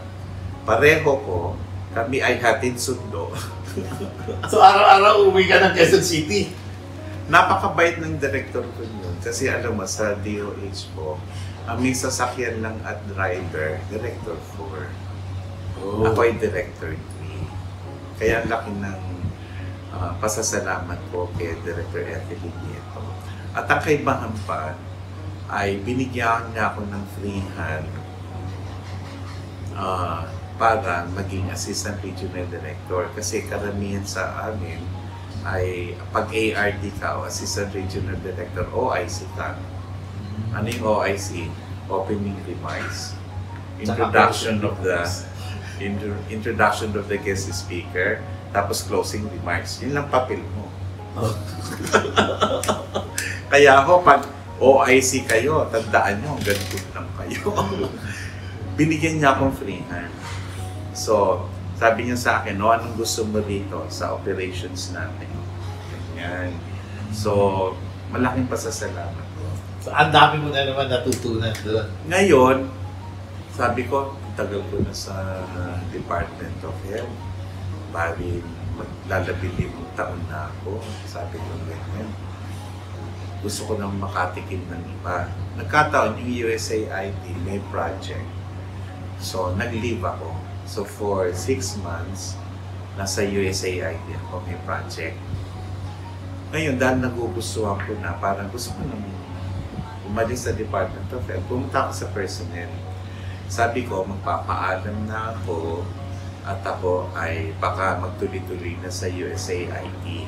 pareho ko, kami ay hatid sundo. So araw-araw uwi ka ng Quezon City? Napakabait ng director ko yun. Kasi alam mo, sa DOH po, may sasakyan lang at driver, Director 4. Ako ay Director 3. Kaya ang laki ng pasasalamat ko kay Director Evelyn Nieto. At ang kaibahan pa ay binigyan niya ako ng free hand para maging Assistant Regional Director. Kasi karamihan sa amin ay pag ARD ka o Assistant Regional Director, OIC ka. Ano yung OIC? Opening remarks. Introduction of the guest speaker, tapos closing remarks. Yun lang papel mo. Kaya ako, pag OIC kayo, tandaan nyo, ganito lang kayo. Binigyan niya akong free hand. So, sabi niya sa akin, anong gusto mo dito sa operations natin? Yan. So, malaking pasasalamat ko. So, ang dami mo na naman natutunan doon. Ngayon, sabi ko, tagal ko na sa Department of Health. Bali, maglalabilimong taon na ako. Sabi ko ganyan. Gusto ko nang makatikim ng iba. Nagkataon yung USAID may project. So, nag-leave ako. So, for 6 months, nasa USAID ako may project. Ngayon, dahil nagugustuhan ko na, parang gusto ko nang umalis sa Department of Health, pumunta ako sa personnel. Sabi ko, magpapaalam na ako at ako ay baka magtuloy-tuloy na sa USAID.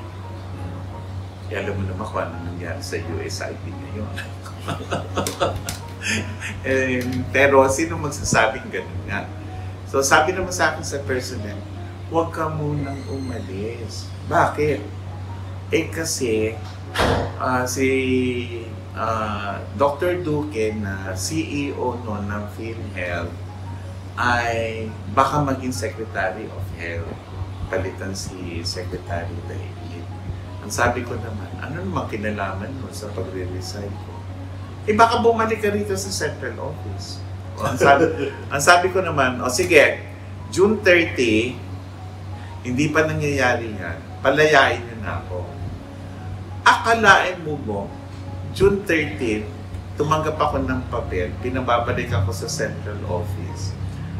Kaya alam mo naman kung ano nangyari sa USAID ngayon. Pero sino magsasabing ganun nga? So sabi naman sa akin sa personnel, huwag ka munang umalis. Bakit? Kasi si Dr. Duque na CEO noon ng PhilHealth ay baka maging Secretary of Health. Palitan si Secretary David. Ang sabi ko naman, ano naman kinalaman mo sa pagre-resign ko? Baka bumalik ka rito sa central office. Ang sabi ko naman, sige, June 30, hindi pa nangyayari yan, palayain niyo na ako. Akalain mo, June 13, tumanggap ako ng papel, pinababalik ako sa central office,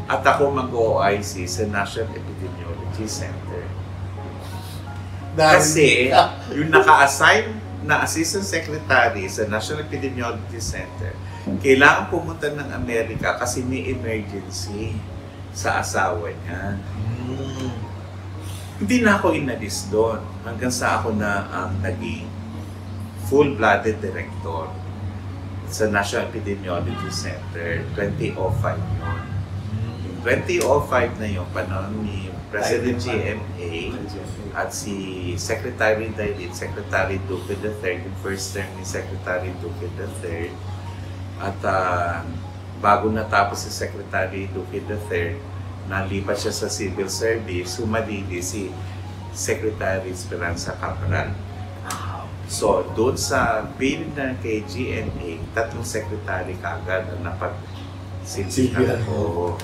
at ako mag-OIC sa National Epidemiology Center. Kasi yung naka-assign na Assistant Secretary sa National Epidemiology Center, kailangan pumunta ng Amerika kasi may emergency sa asawa niya. Hindi na ako inalis doon hanggang sa ako na ang naging full-blooded director sa National Epidemiology Center. 2005 yun. Yung 2005 na yung panahon ni President GMA at si Secretary David, Secretary Duque III, yung first term ni Secretary Duque III. At bago natapos si Secretary Duque III, nalipat siya sa civil service, sumalili si Secretary Esperanza Cabral. So, doon sa bill na kay GMA, 3 secretary kagad ang napag-sinsihan ko.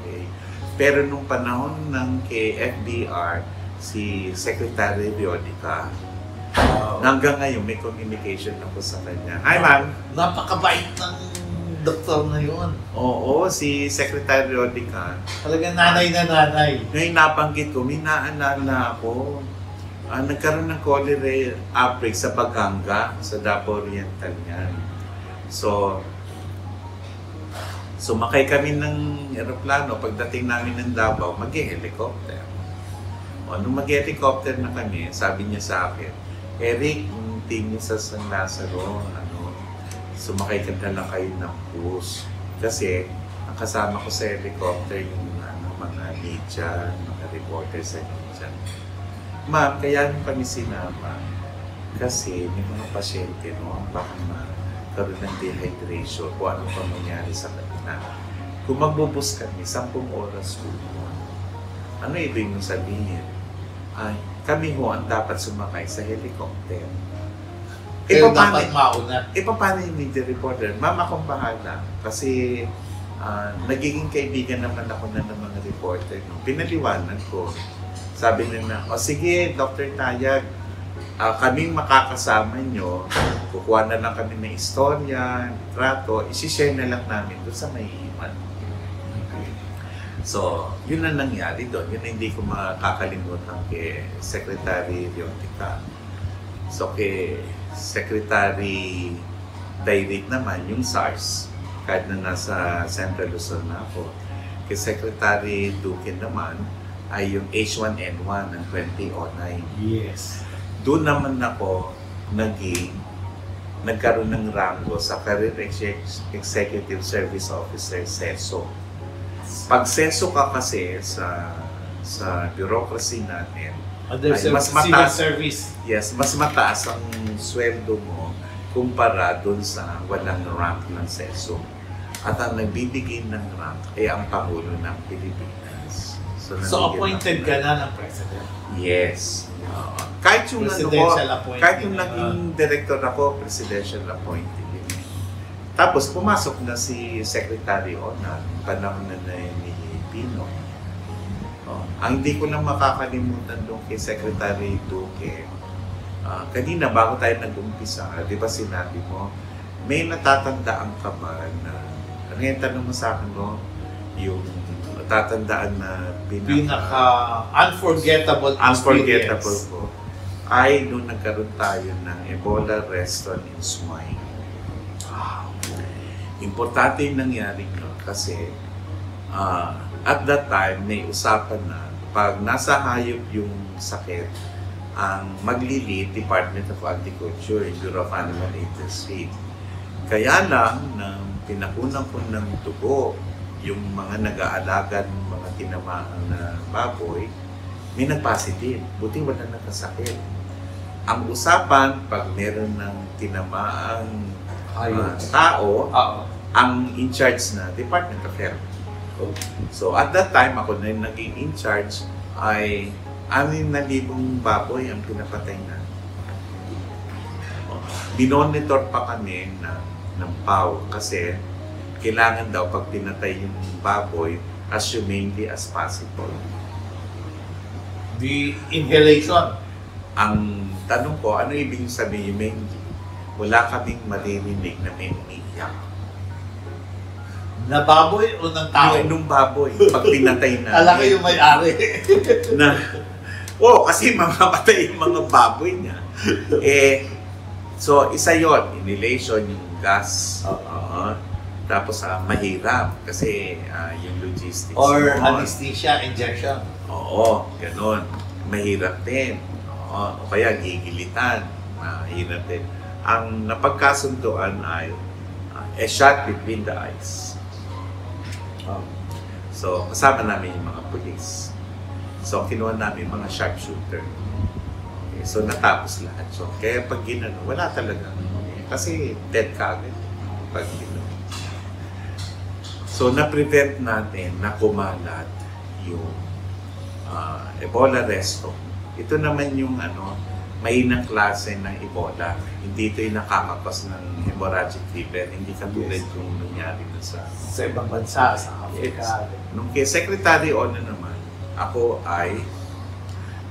Okay. Pero nung panahon ng kay FDR, si Secretary Riodica, hanggang ngayon may communication ako sa kanya. Hi, ma'am! Napakabait ng doktor na yun. Oo, si Secretary Riodica. Talagang nanay na nanay. Ngayon nabanggit ko, may naalala ako. nagkaroon ng cholera outbreak sa Baganga, sa Davao Oriental yan. So, sumakay kami ng eroplano. Pagdating namin ng Davao, mag-helicopter. O, nung mag-helicopter na kami, sabi niya sa akin, Eric, yung team niya sa San Lazaro, sumakay ka na lang kayo ng bus. Kasi, ang kasama ko sa helicopter yung mga media, mga reporters sa media. Ma'am, kaya nung kami sinama, kasi may mga pasyente, no, baka magkaroon ng dehydration kung ano pa mangyari sa kanila. Kung magbubus kami, 10 oras po. Ano ibig nyo sabihin? Ay, kami ho ang dapat sumakay sa helicopter. Pero dapat mauna. Paano yung media reporter? Ma'am, akong bahala. Kasi nagiging kaibigan naman ako na ng mga reporter. No? Pinaliwanan ko. Sabi nila, o sige, Dr. Tayag, kaming makakasama nyo, kukuha na lang kami ng istorya, trato, isi-share na lang namin doon sa may iman. So, yun na nangyari doon. Yun na hindi ko makakalimutan kay Secretary Riotica. So, kay Secretary Direct naman, yung SARS, kahit na nasa Central Luzon na ako. Kay Secretary Duque naman, ay yung H1N1 ng 2009. Yes. Doon naman ako nagkaroon ng rango sa Career Executive Service Officer, SESO. Pag SESO ka kasi sa bureaucracy natin, ay mas mataas, service. yes, mas mataas ang sweldo mo kumpara doon sa walang rank ng SESO. At ang nagbibigay ng rank ay ang Pangulo ng Pilipinas. So appointed ka na ng President? Yes. Kahit yung kahit yung naging director ako, presidential appointee. Tapos pumasok na si Secretary Ona, panahon na ni Pino. Ang hindi ko lang makakalimutan doon kay Secretary Duque, kanina bago tayo nag-umpisa, di ba sinabi mo, may natatandaan ka ba na, ano yung tanong mo sa akin, no? Yung tatandaan na unforgettable po ay nung nagkaroon tayo ng Ebola restaurant in swine. Importante yung nangyari nyo kasi at that time may usapan na pag nasa hayop yung sakit, ang maglilid Department of Agriculture, Bureau of Animal Industry. Kaya lang nang pinakunan ko ng dugo yung mga nag-aalaga ng mga tinamaan na baboy, may nag-positive. Buti wala nakasakit. Ang usapan, pag meron ng tinamaang tao, ang in-charge na Department of Health. So at that time, ako na yung naging in-charge ay 6,000 baboy ang pinapatay na. Binonitor pa kami ng PAW kasi kailangan daw pag pinatay yung baboy as humanely as possible. The inhalation. Ang tanong ko, ano ibig sabihin humanely? Wala kaming maririnig na may umiiyak. Na baboy o ng tao? Nung baboy, pag pinatay na. Alam ko yung may-ari. Kasi mamamatay yung mga baboy niya. So isa yon, inhalation, yung gas. Tapos mahirap kasi yung logistics. Or anesthesia, injection. Oo, ganun. Mahirap din. O kaya gigilitan. Mahirap din. Ang napagkasunduan ay a shot between the eyes. So, kasama namin yung mga police. So, kinuha namin mga sharpshooter. Okay, so, natapos lahat. So, kaya pag ginano, wala talaga. Kasi dead ka agad. Pag ginano. So, na-prevent natin na kumalat yung Ebola resto. Ito naman yung mainang klase ng Ebola. Hindi ito yung nakakakos ng hemorrhagic fever. Hindi katulad yung nangyari sa ibang bansa, sa Africa. Yes. Nung kay Secretary Ona naman, ako ay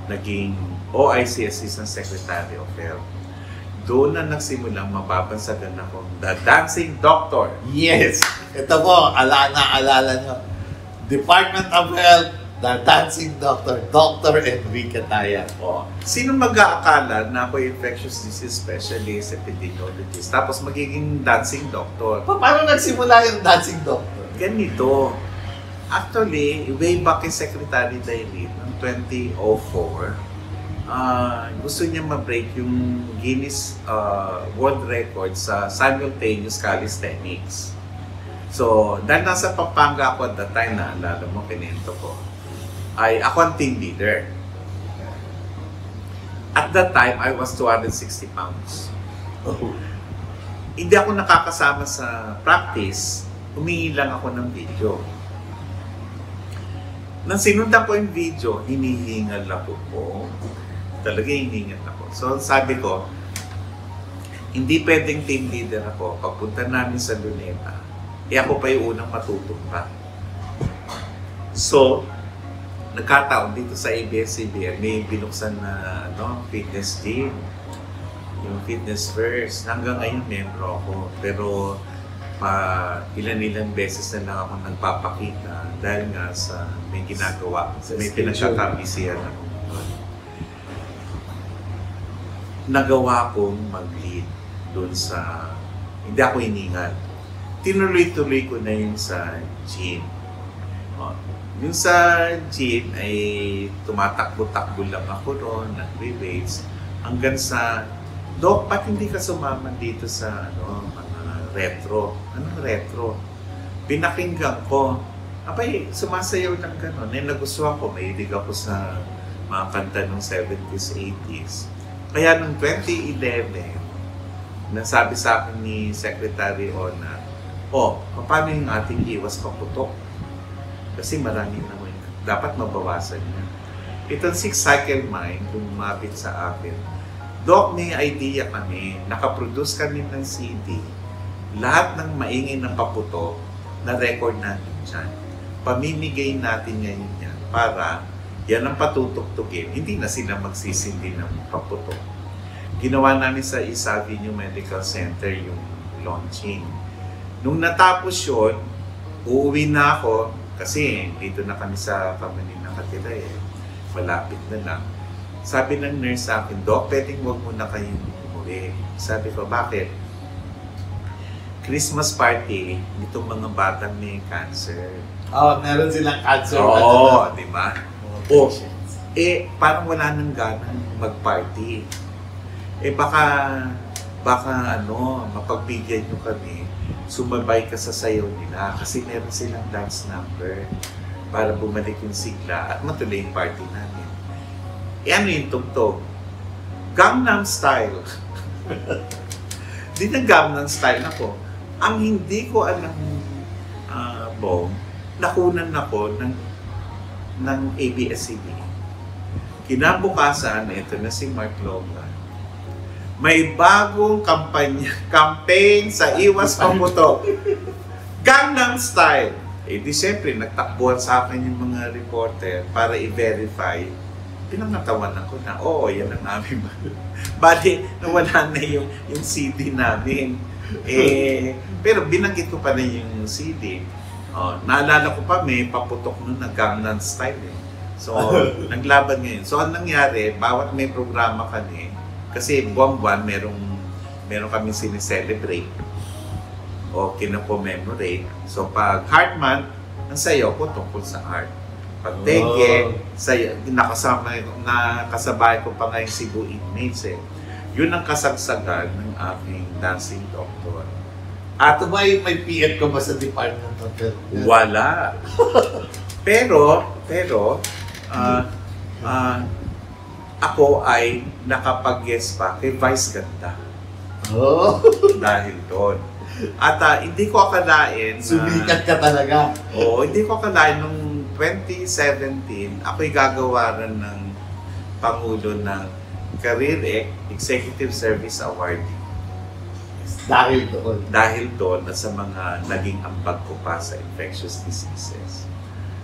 naging OIC Assistant Secretary of Health. Doon na nagsimulang mababansagan ako, the Dancing Doctor. Yes! Ito po, alala nyo. Department of Health, The dancing doctor, Dr. Enrique Taya. Oh. Sino mag-aakala na ako infectious disease specialist, epidemiologist, tapos magiging dancing doctor? Paano nagsimula yung dancing doctor? Ganito. Actually, way back in Secretary Diary, noong 2004, gusto niya ma-break yung Guinness World Record sa simultaneous calisthenics. So, dahil nasa Pampanga ako at that time, naalala mo, kinento ko, ay ako ang team leader. At that time, I was 260 pounds. Hindi ako nakakasama sa practice, humingi lang ako ng video. Nang sinundan ko yung video, hinihingal ako po. Talaga hinihingal ako. So sabi ko, hindi pwedeng team leader ako. Pagpunta namin sa Luneta, ako pa yung unang matutumpa. So, nagkataon dito sa ABS-CBN, may binuksan na fitness gym. Yung Fitness First. Hanggang ngayon, membro ako. Pero, ilan-ilang beses na lang ako nagpapakita dahil nga sa may ginagawa. May pinagkakabisihan ako. Nagawa kong mag-lead doon sa... Hindi ako hiningal. Tinuloy-tuloy ko na yun sa gym. Yung sa gym ay tumatakbo-takbo lang ako roon, nag-weights, hanggang sa, Dok, ba't hindi ka sumama dito sa mga retro? Anong retro? Pinakinggan ko. Abay, sumasayaw lang gano'n. Nagustuhan ko, mahilig ako sa mga kanta ng 70s, 80s. Kaya noong 2011, nasabi sa akin ni Secretary Ona, paano yung ating iwas paputok? Kasi marami naman, dapat mabawasan niya. Itong 6-cycle mind, lumapit sa akin. Doc, may idea kami, nakaproduce kami ng CD. Lahat ng maingay na paputok, na-record natin dyan. Pamimigay natin ngayon yan para yan ang patutok-tukin. Hindi na sila magsisindi ng paputok. Ginawa namin sa East Avenue Medical Center yung launching. Nung natapos yun, uuwi na ako, kasi dito na kami sa family nakatira malapit na lang. Sabi ng nurse sa akin, Doc, pwedeng huwag mo na kayong umuwi. Sabi ko, bakit? Christmas party, itong mga batang may cancer. Meron silang cancer. Di ba? Parang wala nang ganang mag-party. Baka mapagbigyan nyo kami, sumabay ka sa sayaw nila kasi meron silang dance number para bumalik yung sigla at matuloy yung party namin. Ano yung tugtog? Gangnam Style. Di na Gangnam Style ako. Ang hindi ko alam, Bong, nakunan ako ng ABS-CBN. Kinabukasan, ito na si Mark Logan. May bagong campaign sa iwas pamutok. Gangnam Style. Di siyempre, nagtakbuhan sa akin yung mga reporter para i-verify. Pinangatawanan ko na, yan ang aming bali, nawala na yung CD namin. Pero binanggit ko pa na yung CD. Naalala ko pa, may paputok nun na Gangnam Style. So, naglaban ngayon. So, ang nangyari, bawat may programa kami, kasi buwan-buwan, meron kami sinicelebrate o kinakommemorate. So, pag Heart Month, ang sayo ko tungkol sa heart. Pag Dengue, nakasabay ko pa nga yung Cebu inmates Yun ang kasagsagan ng aking dancing doctor. At may PF ka ba sa Department of Health? Wala. pero, ako ay nakapag-guest pa kay Vice Ganda. Dahil doon. At hindi ko akalain sumikat ka talaga. Hindi ko akalain nung 2017, ako'y gagawaran ng Pangulo ng Career Executive Service Award. Dahil doon at sa mga naging ambag ko pa sa infectious diseases.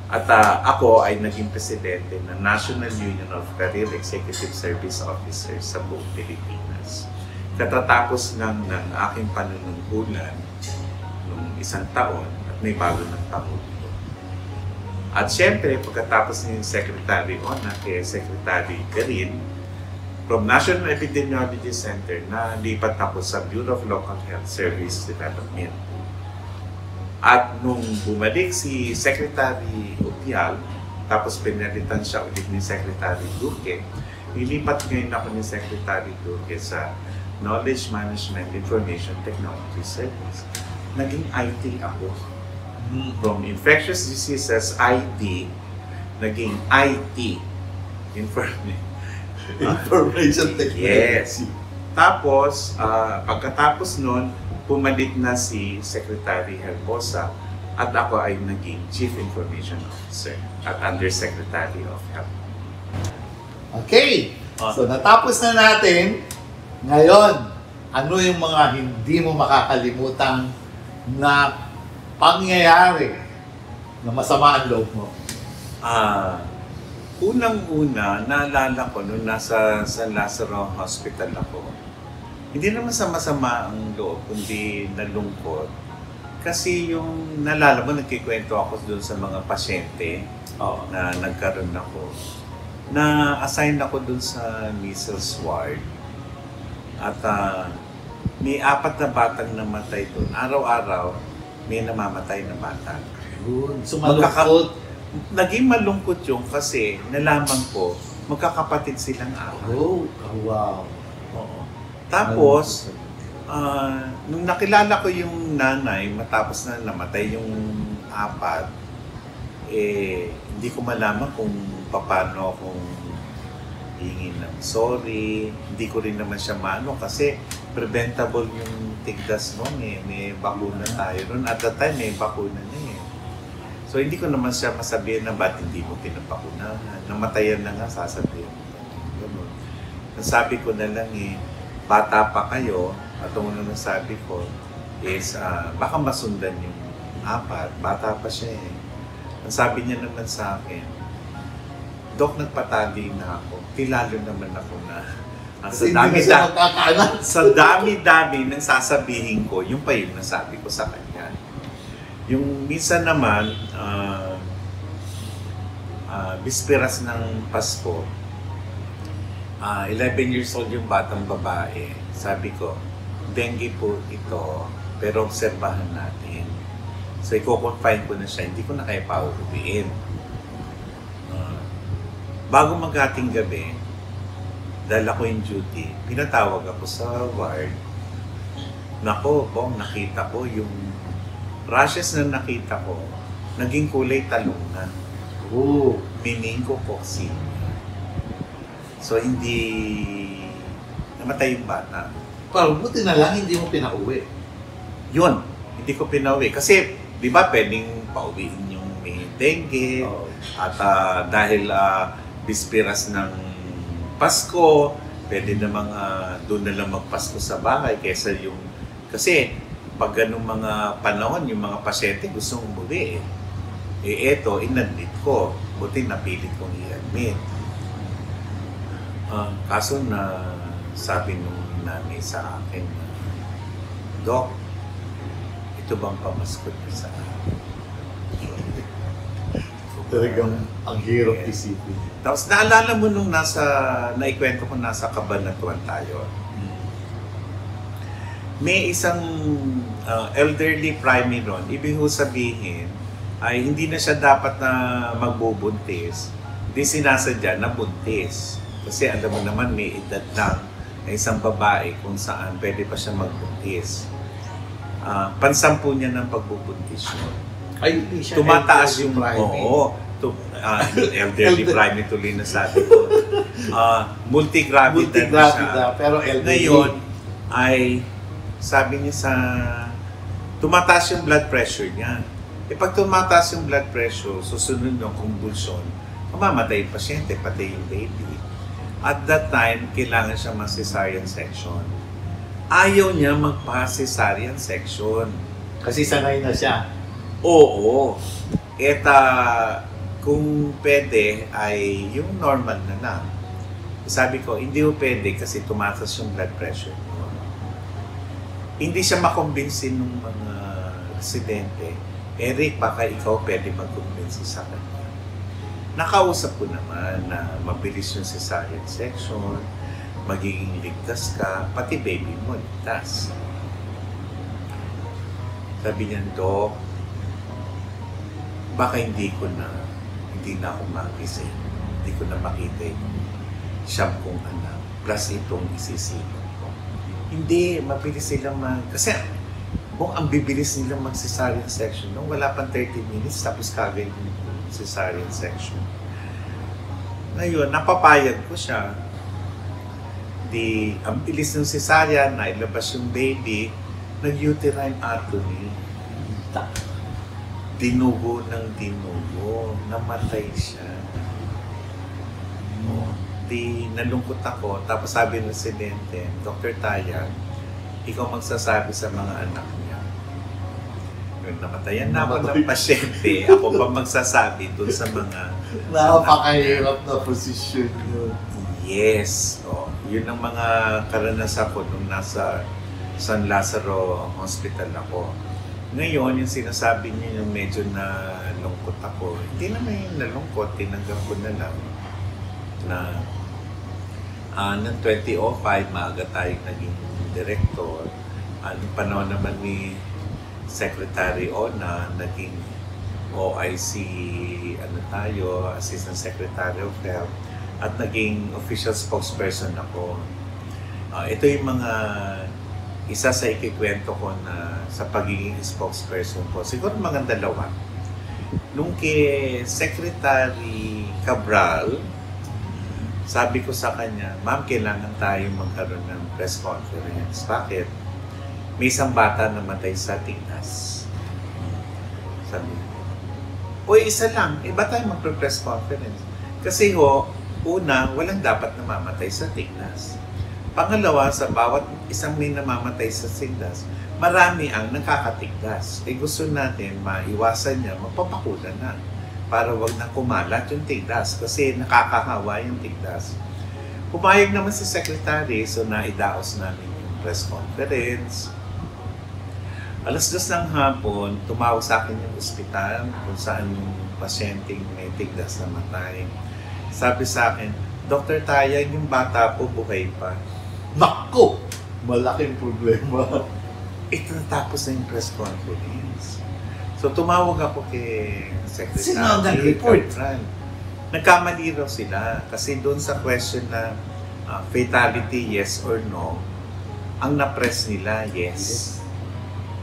At ako ay naging presidente ng National Union of Career Executive Service Officers sa buong Pilipinas. Katatapos lang ng aking panunungkulan nung 1 taon at may bago ng Pangulo. At syempre, pagkatapos ni Secretary Ona kay Secretary Garin, from National Epidemiology Center na lipat ako sa Bureau of Local Health Service Development. At nung bumalik si Secretary Upial, tapos pinalitan siya ulit ni Secretary Duque, nilipat ngayon ako ni Secretary Duque sa Knowledge Management Information Technology Service. Naging IT ako. From infectious diseases, ID, naging IT, Information technology. Yes. Tapos, pagkatapos nun, pumalit na si Secretary Herbosa at ako ay naging Chief Information Officer at Undersecretary of Health. Okay. So natapos na natin. Ngayon, ano yung mga hindi mo makakalimutang na pangyayari na masama ang loob mo? Unang-una, naalala ko nung nasa San Lazaro Hospital ako, hindi naman sa masama ang loob, kundi nalungkot. Kasi yung naalala mo, nagkikwento ako doon sa mga pasyente na nagkaroon ako. Na-assign ako doon sa measles ward. At may 4 na batang namatay doon. Araw-araw, may namamatay na bata. So malungkot. Naging malungkot yung kasi nalaman ko, magkakapatid silang 4. Oh, wow. Oo. Tapos, nung nakilala ko yung nanay, matapos na namatay yung 4, hindi ko malaman kung paano akong hingin ng sorry. Hindi ko rin naman siya maano kasi preventable yung tigdas noon May bakuna tayo noon. At that time, may bakuna na So, hindi ko naman siya masabihin na ba't hindi mo pinapakunahan. Namatayan na nga, sasabihin mo. Ganun. Ang sabi ko na lang bata pa kayo, at ang unang sabi ko is, baka masundan yung 4, bata pa siya Ang sabi niya naman sa akin, Dok, nagpatali na ako. Kilalo naman ako na. Sa dami-dami ng sasabihin ko, yung pa yung nasabi ko sa kanya. Yung minsan naman, bisperas ng Pasko, 11 years old yung batang babae. Sabi ko, dengue po ito, pero obserbahan natin. So, i-confine ko na siya, hindi ko na kaya pauwiin. Bago maghating gabi, dahil ako yung duty, pinatawag ako sa ward. Nako, Bong, nakita ko yung rashes na nakita ko, naging kulay talong na. Meningococcus. So, hindi namatay yung bata. Pero buti na lang hindi mo pinauwi. Yun, hindi ko pinauwi. Kasi, di ba, pwedeng pauwiin yung may dengue. At dahil bispiras ng Pasko, pwede namang doon na lang magpasko sa bahay kaysa yung... Kasi, pag ganung mga panahon, yung mga pasyente gustong umuwi eto, inadmit ko. Buti napilit kong i-admit. Kaso na sabi nung nanay sa akin, Dok, ito bang pamasko niyo sa akin? Talagang ang hirap isipin. Tapos naalala mo nung naikwento ko nasa Cabanatuan tayo. May isang elderly primary ron, ibig sabihin, ay hindi na siya dapat na magbubuntis. Hindi sinasadya na buntis. Kasi alam mo naman, may edad lang na isang babae kung saan pwede pa siya magbuntis. Pansampu niya ng pagbubuntis yun. Ay, hindi siya tumataas yung elderly primary tuloy na sabi ko. Multigravida na siya. Pero elderly. Ngayon ay sabi niya tumataas yung blood pressure niya. Pag tumataas yung blood pressure, susunod ng convulsion, mamamatay yung pasyente, pati yung baby. At that time, kailangan siya mag-cesarean section. Ayaw niya magpa-cesarean section. Kasi sanay na siya. Oo. Kung pwede, ay yung normal na lang. Sabi ko, hindi mo pwede kasi tumataas yung blood pressure. Hindi siya makumbinsi ng mga residente. Eric, baka ikaw pwede mag-kumbinsi sa kanya. nakausap ko naman na mabilis yung cesarean section, magiging ligtas ka, pati baby mo ligtas. Sabi niya, Dok, baka hindi na ako magising. Hindi ko na makita yung siyam kong anak, plus itong isisilong ko. Hindi, mabilis silang kasi ang bibilis nilang mag-cesarean section, no? Wala pang 30 minutes, tapos kagay yung cesarean section. Ngayon, napapayag ko siya. Ang bilis ng cesarean, nailabas yung baby, nag-uterine atony. Dinugo ng dinugo, namatay siya. Nalungkot ako, tapos sabi ng residente, Dr. Taya, ikaw magsasabi sa mga anak niya. Yung namatayan na ako ng pasyente, ako pa magsasabi dun sa mga Napakahirap na posisyon yun. Yes. Yun ang mga karanasan ko nung nasa San Lazaro Hospital ako. Ngayon, yung sinasabi niyo yung medyo nalungkot ako, hindi naman yung nalungkot, tinanggap ko na lang na noong 2005, maaga tayong naging director. Anong panahon naman ni Secretary Ona, naging OIC, Assistant Secretary of Health, at naging official spokesperson ako. Ito yung mga isa sa ikikwento ko na sa pagiging spokesperson ko. Siguro mga dalawa. Nung kay Secretary Cabral, sabi ko sa kanya, Ma'am, kailangan tayo magkaroon ng press conference. Bakit? May isang bata namatay sa Tignas. Sabi ko, isa lang. Ba't tayo magpe-press conference? Kasi una, walang dapat namamatay sa Tignas. Pangalawa, sa bawat isang may namamatay sa Tignas, marami ang nakakatigdas. Gusto natin maiwasan niya, magpapakula na para wag na kumalat yung tigdas kasi nakakahawa yung tigdas. Pumayag naman si Secretary, so naidaos namin yung press conference. 2:00 ng hapon, tumawag sa akin yung ospital kung saan yung pasyenteng may tigdas na matay. Sabi sa akin, Dr. Taya, yung bata po buhay pa. Naku! Malaking problema. Natapos na yung press conference. So tumawag ako kay Secretary. Sino nag-report? Nagkamali raw sila kasi doon sa question na fatality, yes or no, ang na-press nila, yes.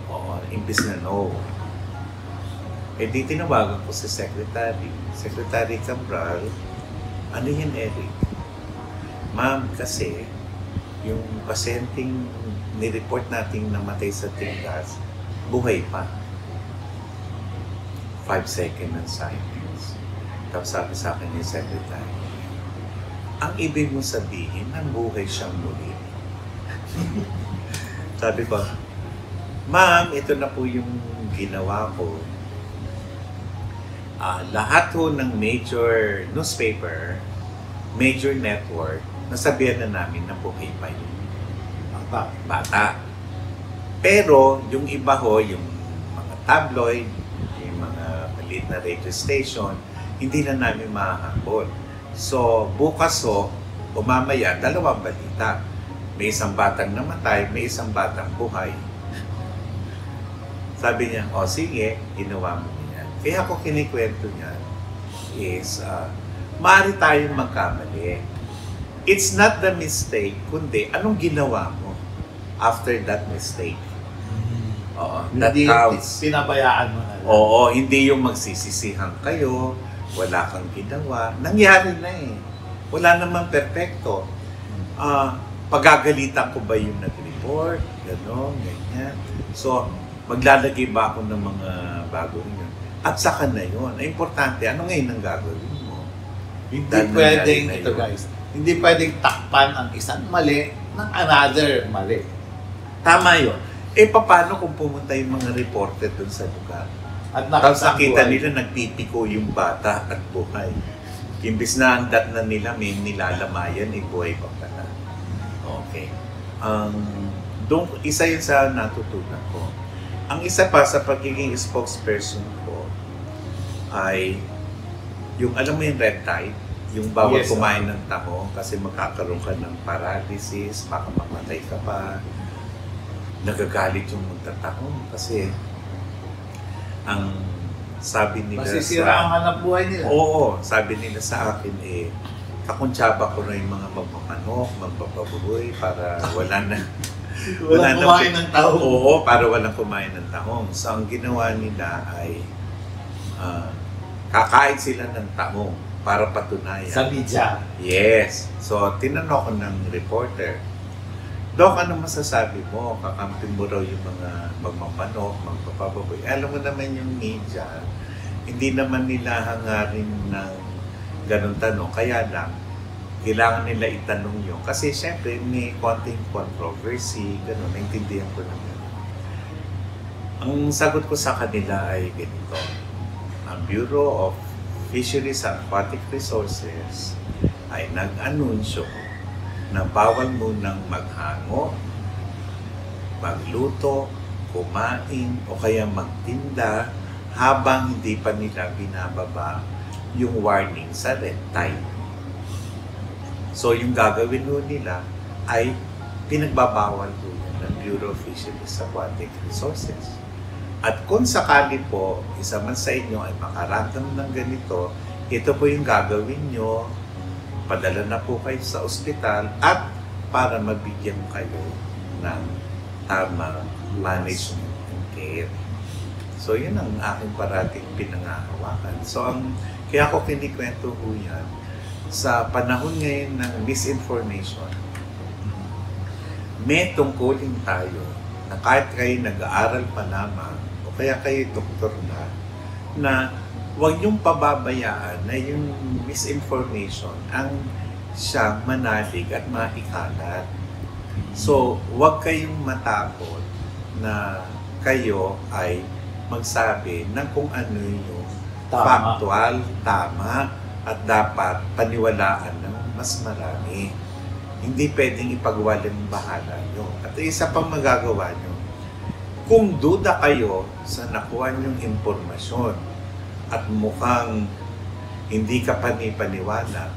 Oo, imbis na no. Di tinawagan ko si Secretary Cabral, ano yan, Eric? Ma'am, kasi yung pasyenteng ni-report nating namatay sa Tigdas, buhay pa. 5 seconds ng silence. Tapos sabi sa akin yung Secretary, ang ibig mo sabihin, nabuhay siyang muli. Sabi ko, Ma'am, ito na po yung ginawa ko. Lahat ho ng major newspaper, major network, nasabihan na namin na buhay pa yung bata. Pero yung iba ho, yung mga tabloid, yung mga maliit na radio station, hindi na namin mahahabol. So, bukas o mamaya, 2 balita. May isang batang namatay, may isang batang buhay. Sabi niya, sige, ginawa mo niya. Kaya ako kinikwento niya is, maaari tayong magkamali. It's not the mistake, kundi anong ginawa mo after that mistake. That Hindi counts. pinabayaan mo na lang. Oo, hindi yung magsisisihan kayo, wala kang ginawa. Nangyari na eh. Wala naman perfecto. Pagagalitan ko ba yung nag-report? Gano'n, ganyan. So, maglalagay ba ako ng mga bago rin yun? At saka na yun. Ang importante, ano ngayon ang gagawin mo? Hindi pwedeng, ito guys, hindi pwedeng takpan ang isang mali ng another mali. Tama yun. Paano kung pumunta yung mga reporter dun sa lugar? At Tapos nakita buhay. nila nagpipiko yung bata at buhay. Imbis na ang dat na nila may nilalamayan, buhay pa pala. Okay. Isa yun sa natutunan ko. Ang isa pa sa pagiging spokesperson ko ay yung alam mo yung red tide, yung bawal Yes, kumain ng tahong kasi magkakaroon ka ng paralysis, baka mamatay ka pa. Nagagalit yung magtatahong kasi ang sabi nila Masisira ang hanap buhay nila. Oo, sabi nila sa akin kakuntsaba ko na yung mga magpapanok, magpapabuhay para wala na Walang kumain ng tahong. Oo, para walang kumain ng tahong. So ang ginawa nila ay kakain sila ng tahong para patunayan. Sa media. Yes. So tinanong ko ng reporter, Dok, ano masasabi mo? Kakampin mo raw yung mga magmamanok, magpapababoy. Alam mo naman yung media, hindi naman nila hangarin ng ganun tanong. Kaya lang, kailangan nila itanong yun. Kasi syempre, may konting controversy, ganun. Naintindihan ko naman. Ang sagot ko sa kanila ay ganito. Ang Bureau of Fisheries and Aquatic Resources ay nag-anunsyo na bawal munang maghango, magluto, kumain, o kaya magtinda habang hindi pa nila binababa yung warning sa red tide. So yung gagawin ho nila ay pinagbabawal po yan ng Bureau of Fisheries and Aquatic Resources. At kung sakali po, isa man sa inyo ay makaramdam ng ganito, ito po yung gagawin nyo, padala na po kayo sa ospital at para mabigyan kayo ng tamang management and care. So, yun ang aking parating pinangahawakan. So, kaya ko kinikwento po yan, sa panahon ngayon ng misinformation, may tungkulin tayo na kahit kayo nag-aaral pa lamang o kaya kayo doktor na huwag niyong pababayaan na yung misinformation ang siyang manalig at maikalat. So, huwag kayong matakot na kayo ay magsabi ng kung ano yung factual, tama, at dapat paniwalaan ng mas marami. Hindi pwedeng ipagwalang bahala nyo. At isa pang magagawa nyo, kung duda kayo sa nakuha nyong impormasyon, at mukhang hindi ka panipaniwala,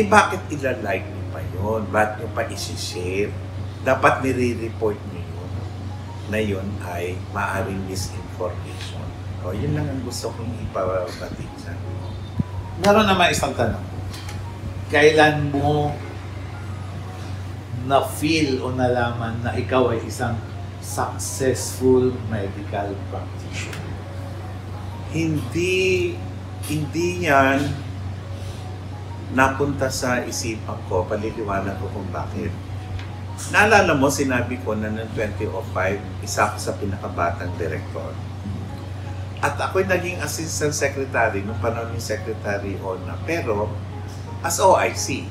bakit ilalike nyo pa yun? Bakit nyo pa isi-share? Dapat nire-report nyo yun na yun ay maaaring misinformation. O, yun lang ang gusto kong ipabatid sa inyo. Meron naman isang tanong. Kailan mo na-feel o nalaman na ikaw ay isang successful medical practitioner? Hindi yan napunta sa isipan ko, paliliwanag ko kung bakit. Naalala mo, sinabi ko na noong 2005, isa ako sa pinakabatang direktor. At ako'y naging assistant secretary nung panahon ni Secretary Ona, pero as OIC.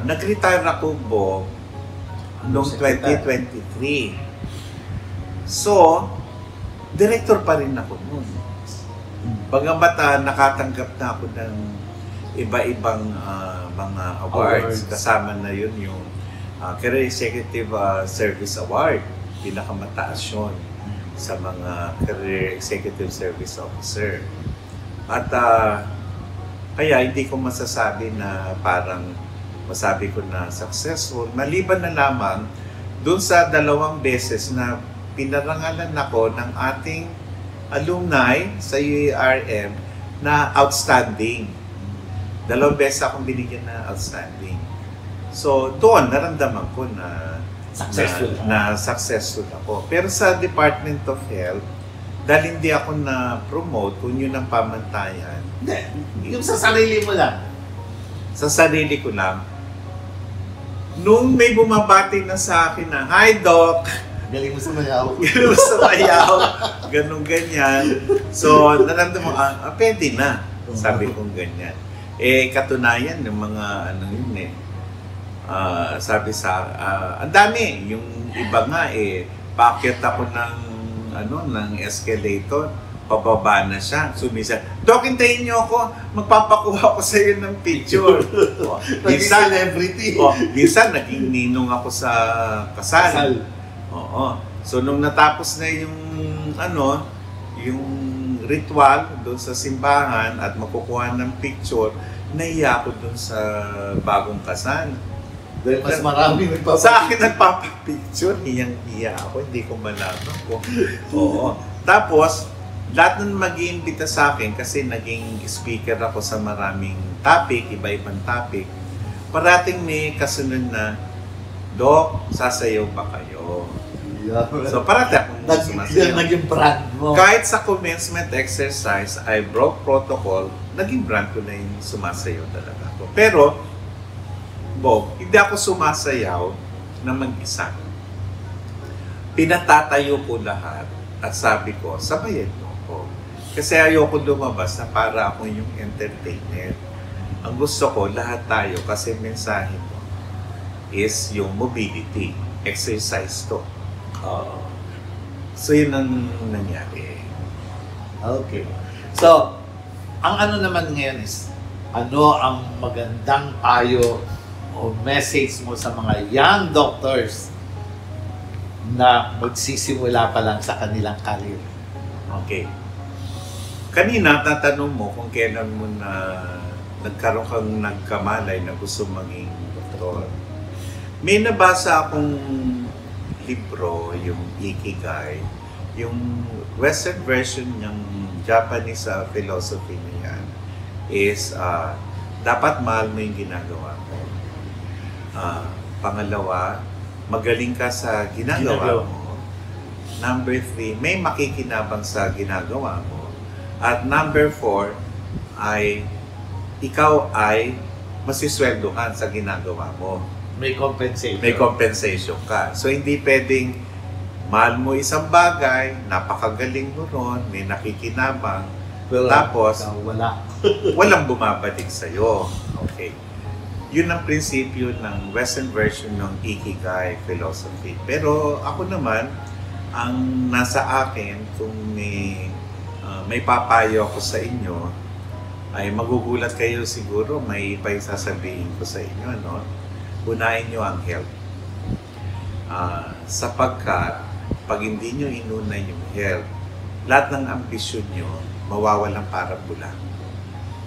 Nag-retire ako noong 2023. So, director pa rin ako noon. Bagamat nakatanggap na ako ng iba-ibang mga awards. Kasama na yun yung Career Executive Service Award. Pinakamataas yun sa mga Career Executive Service Officer. At kaya hindi ko masasabi na parang masabi ko na successful. Maliban na lamang dun sa 2 beses na pinarangalan ako ng ating alumni sa UARM na outstanding. 2 beses akong binigyan na outstanding. So, doon naramdaman ko na successful ako. Pero sa Department of Health, dahil hindi ako na-promote, kung yun ang pamantayan. Hindi, yung sa sarili mo lang. Sa sarili ko lang. Nung may bumabati na sa akin na, "Hi, Doc!" Galing mo sumayaw. Galing mo sumayaw. Ganun ganyan. So, naramdaman mo, pwede na. Sabi kong ganyan. Katunayan ng mga yun sabi sa, ang dami. Yung iba nga paakyat ako ng escalator, pababa na siya. Sumisa, "Doc, hintayin niyo ako. Magpapakuha ko sa iyo ng picture." Minsan, celebrity. Minsan, naging ninong ako sa kasal. Oo. So, nung natapos na yung ritual doon sa simbahan at makukuha ng picture, naiya ako doon sa bagong kasal. Dahil mas marami Sa akin nagpapapicture, hiyang-hiya ako, hindi ko malaman kung oo. Tapos, lahat ng mag-iimbita sa akin kasi naging speaker ako sa maraming topic, iba-ibang topic. Parating may kasunod na, Dok, sasayaw ba kayo? Yeah. So, parating akong sumasayaw. Naging brand mo. Kahit sa commencement exercise, I broke protocol, naging brand ko na yung sumasayaw talaga ako. Pero, hindi ako sumasayaw na mag-isa. Pinatatayo ko lahat at sabi ko, sabayan mo ko. Kasi ayoko lumabas na para ako yung entertainer. Ang gusto ko, lahat tayo, kasi mensahe mo is yung mobility, exercise to. So yun ang nangyari. Okay. So, ang ano naman ngayon is, ano ang magandang payo o message mo sa mga young doctors na magsisimula pa lang sa kanilang career? Okay. Kanina, tatanong mo kung kailan mo na nagkaroon kang nagkamalay na gusto maging doktor. May nabasa akong libro, yung Ikigai, yung Western version ng Japanese philosophy niya is dapat mahal mo yung ginagawa mo. Pangalawa, magaling ka sa ginagawa mo. Number 3, may makikinabang sa ginagawa mo. At number 4, ay ikaw ay masisweldohan sa ginagawa mo. May compensation. May compensation ka. So, hindi pwedeng mahal mo isang bagay, napakagaling mo ron, may nakikinabang, tapos walang bumabalik sa'yo. Okay. Yun ang prinsipyo ng Western version ng Ikigai philosophy. Pero ako naman, ang nasa akin, kung may papayo ako sa inyo, ay magugulat kayo siguro, may iba yung sasabihin ko sa inyo, no? Unahin nyo ang health. Sapagkat, pag hindi nyo inuna yung health, lahat ng ambisyon nyo, mawawalang parang bula.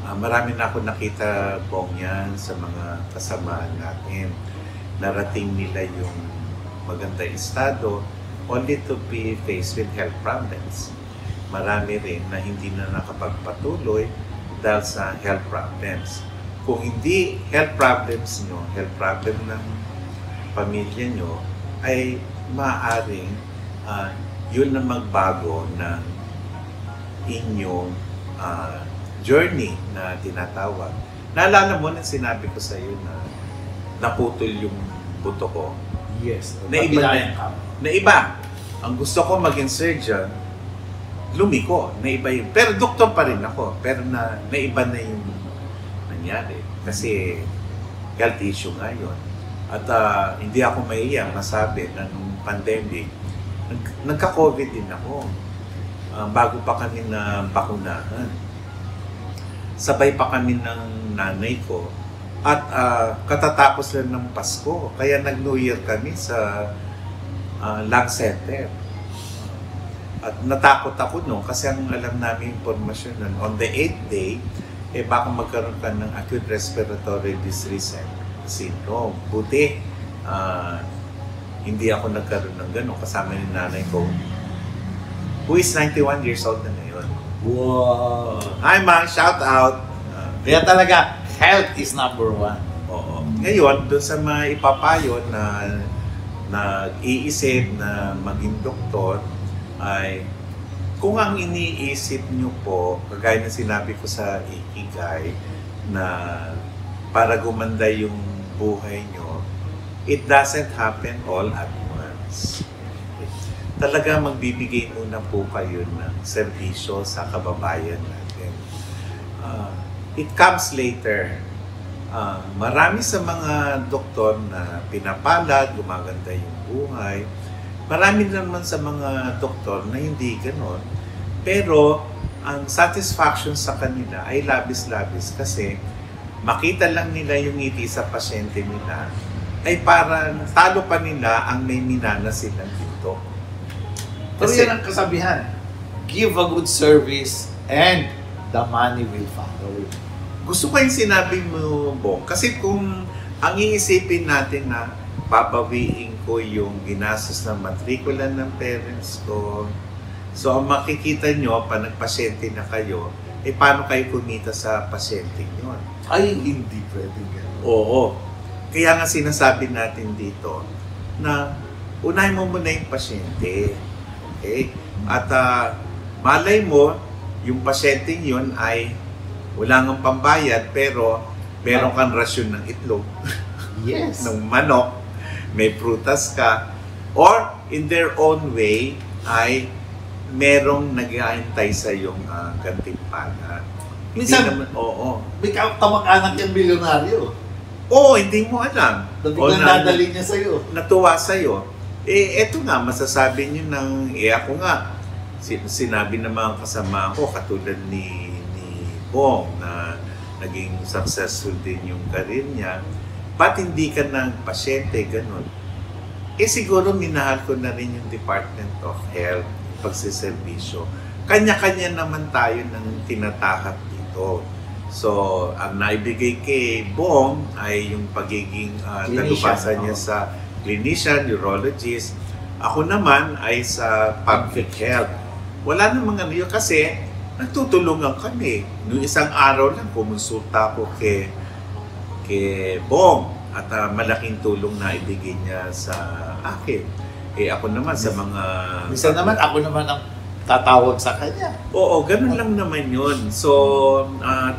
Marami na ako nakita pong yan sa mga kasamaan natin. Narating nila yung maganda estado only to be faced with health problems. Marami rin na hindi na nakapagpatuloy dahil sa health problems. Kung hindi health problems nyo, health problem ng pamilya nyo, ay maaaring yun na magbago ng inyong journey na tinatawag. Naalala mo na sinabi ko sa iyo na naputol yung buto ko? Yes. Na iba. Ang gusto ko maging surgeon, lumiko. Naiba yun. Pero doktor pa rin ako. Pero naiba na yung nangyari. Kasi health issue nga yun. At hindi ako maiiyak masabi na nung pandemic, nagka-COVID din ako. Bago pa kami na bakunahan. Sabay pa kami ng nanay ko. At katatapos lang ng Pasko. Kaya nag-New Year kami sa lung center. At natakot ako no kasi ang alam namin impormasyon nun, on the 8th day, baka magkaroon ka ng acute respiratory distress syndrome. Buti, hindi ako nagkaroon ng gano'n kasama ni nanay ko, who is 91 years old na ngayon. Wow! Hi, Mang! Shout out! Kaya talaga, health is number one. Oo. Ngayon, doon sa mga ipapayo na nag-iisip na maging doktor, ay kung ang iniisip nyo po, kagaya na sinabi ko sa Ikigai, na para gumanda yung buhay nyo, it doesn't happen all at once. Talaga magbibigay muna po kayo ng serbisyo sa kababayan natin. It comes later. Marami sa mga doktor na pinapalad, gumaganda yung buhay. Marami naman sa mga doktor na hindi ganon. Pero ang satisfaction sa kanila ay labis-labis kasi makita lang nila yung ngiti sa pasyente nila ay parang talo pa nila ang may minana silang dito. Pero yan ang kasabihan. Give a good service and the money will follow. Gusto ko yung sinabi mo, Bong. Kasi kung ang iisipin natin na babawiin ko yung ginastos ng matrikula ng parents ko, so ang makikita nyo, pa nagpasyente na kayo, paano kayo kumita sa pasyente nyo? Ay, hindi pwedeng gano'n. Oo. Kaya nga sinasabi natin dito na unahin mo muna yung pasyente. Okay? At malay mo, yung pasyente yun ay wala ngang pambayad pero meron kang rasyon ng itlog, Yes. ng manok, may prutas ka, or in their own way ay merong nag-aantay sa iyong gantimpala. Minsan, Hindi naman, oo. may kamag-anak yung milyonaryo. Oo, hindi mo alam. Na biglang dadali niya sa'yo. Natuwa sa'yo. Eto nga, masasabi niyo ng, ako nga, sinabi ng mga kasama ko, katulad ni Bong, na naging successful din yung career niya, ba't hindi ka ng pasyente, ganun? Siguro minahal ko na rin yung Department of Health, pagsiservisyo. Kanya-kanya naman tayo ng tinatahak dito. So, ang naibigay kay Bong ay yung pagiging talubasan niya sa clinician, urologist. Ako naman ay sa public health. Wala namang ano yun kasi nagtutulungan kami. Noong isang araw lang, kumonsulta ako kay Bong at malaking tulong na ibigay niya sa akin. Ako naman sa mga... Minsan naman, ako naman ang tatawag sa kanya. Oo, ganun lang naman yun. So,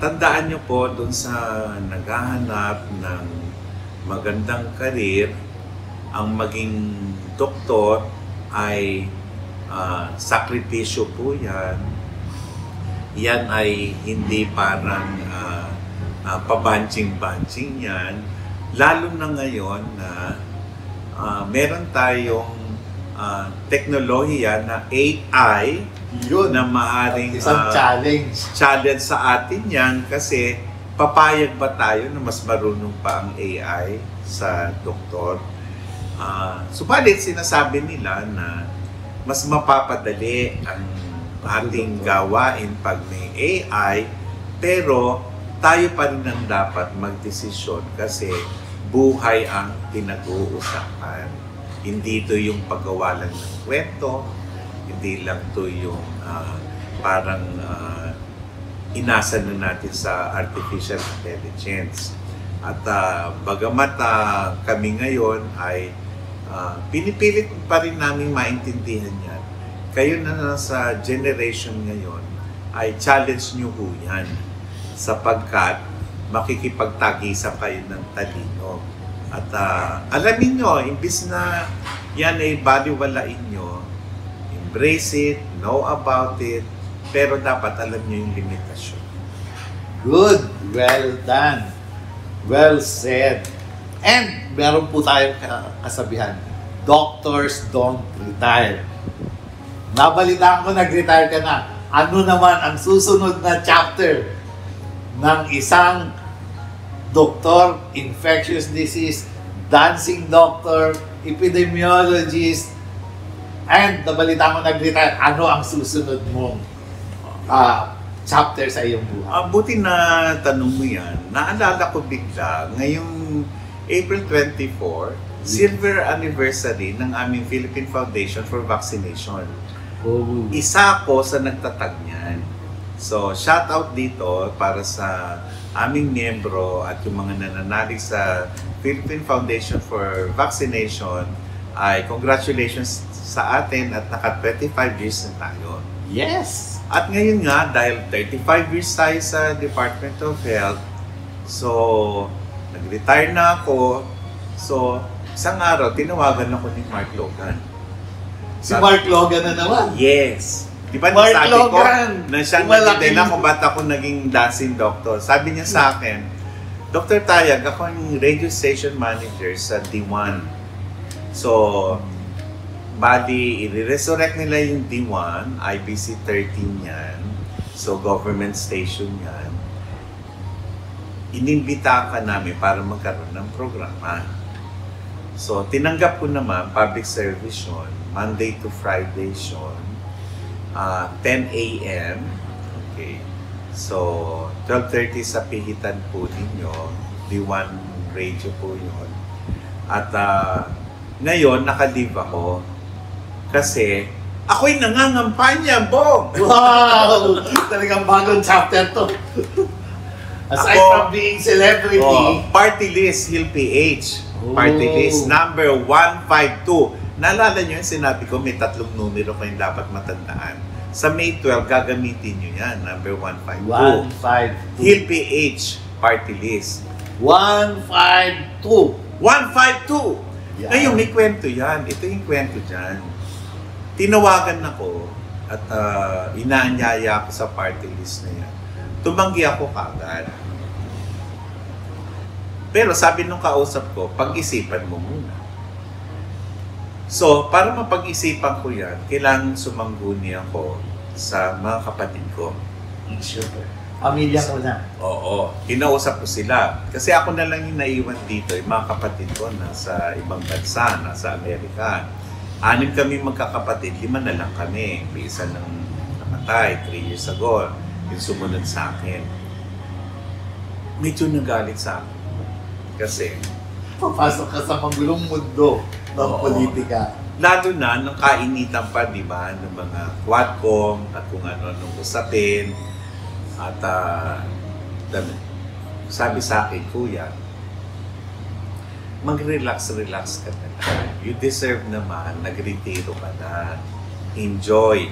tandaan nyo po dun sa naghahanap ng magandang karir, ang maging doktor ay sakripisyo po yan. Yan ay hindi parang pabanching-banching yan. Lalo na ngayon na meron tayong teknolohiya na AI Yun. na maaring Isang challenge sa atin yan kasi papayag ba tayo na mas marunong pa ang AI sa doktor? Subalit sinasabi nila na mas mapapadali ang ating gawain pag may AI, pero tayo pa rin ang dapat magdesisyon kasi buhay ang pinag-uusapan. Hindi ito yung paggawa lang ng kwento, hindi lang ito yung parang inasa na natin sa artificial intelligence. At bagamat kami ngayon ay pinipilit pa rin namin maintindihan yan. Kayo na nasa generation ngayon ay challenge nyo ho yan sapagkat makikipagtagisa kayo ng talino. At alamin nyo, imbis na yan ay baliwalain nyo, embrace it, know about it, pero dapat alam nyo yung limitasyon. Good. Well done. Well said. And meron po tayong kasabihan, doctors don't retire. Nabalitaan ko, nag-retire ka na. Ano naman ang susunod na chapter ng isang doktor, infectious disease, dancing doctor, epidemiologist, and nabalitaan ko, nag-retire. Ano ang susunod mong chapter sa iyong buhay? Buti na tanong mo yan. Naalala ko bigla, ngayong April 24, silver anniversary ng aming Philippine Foundation for Vaccination. Oh. Isa ako sa nagtatag niyan. So, shout out dito para sa aming miyembro at yung mga nananalig sa Philippine Foundation for Vaccination ay congratulations sa atin at naka 25 years na tayo. Yes! At ngayon nga, dahil 35 years tayo sa Department of Health, so nag-retire na ako. So, isang araw, tinawagan ako ni Mark Logan. Si Mark Logan na naman. Yes. Di ba Mark nasabi Logan! ko na siya nagdala kung ba't ako naging dancing doctor. Sabi niya sa akin, Dr. Tayag, ako yung radio station manager sa D1. So, bali, i-resurrect nila yung D1, IBC 13 yan. So, government station yan. Inimbita ka namin para magkaroon ng programa. So, tinanggap ko naman, public service yun, Monday to Friday yun, 10 a.m. Okay. So, 12:30 sa pihitan po ninyo, D1 radio po yun. At ngayon, naka-leave ako kasi ako'y nangangampanya, Bong! Wow! Talagang bagong chapter to. Aside from being celebrity. Party list, Hill PH. Party list, number 152. Naalala nyo yung sinabi ko, may 3 numero kayong dapat matandaan. Sa May 12, gagamitin nyo yan, number 152. 152. Hill PH, party list. 152. 152! Yan. Ngayon, may kwento yan. Ito yung kwento dyan. Tinawagan ako at inaanyaya ako sa party list na yan. Tumanggi ako kaagad. Pero sabi nung kausap ko, pag-isipan mo muna. So, para mapag-isipan ko yan, kailangan sumangguni ako sa mga kapatid ko. Sure. Pamilya ko na. Oo, kinausap ko sila. Kasi ako na lang yung naiwan dito, yung mga kapatid ko nasa ibang bansa, nasa Amerika. 6 kami magkakapatid, 5 na lang kami. May isa nang namatay 3 years ago, yung sumunod sa akin. Medyo nagalit sa akin. Kasi, Papasok ka sa magulong mundo ng politika. lalo na nung kainitan pa, di ba, ng mga Quadcom at kung ano-anong usapin. At sabi sa akin, Kuya, mag-relax ka na lang. You deserve naman, nag-retiro ka na. Enjoy.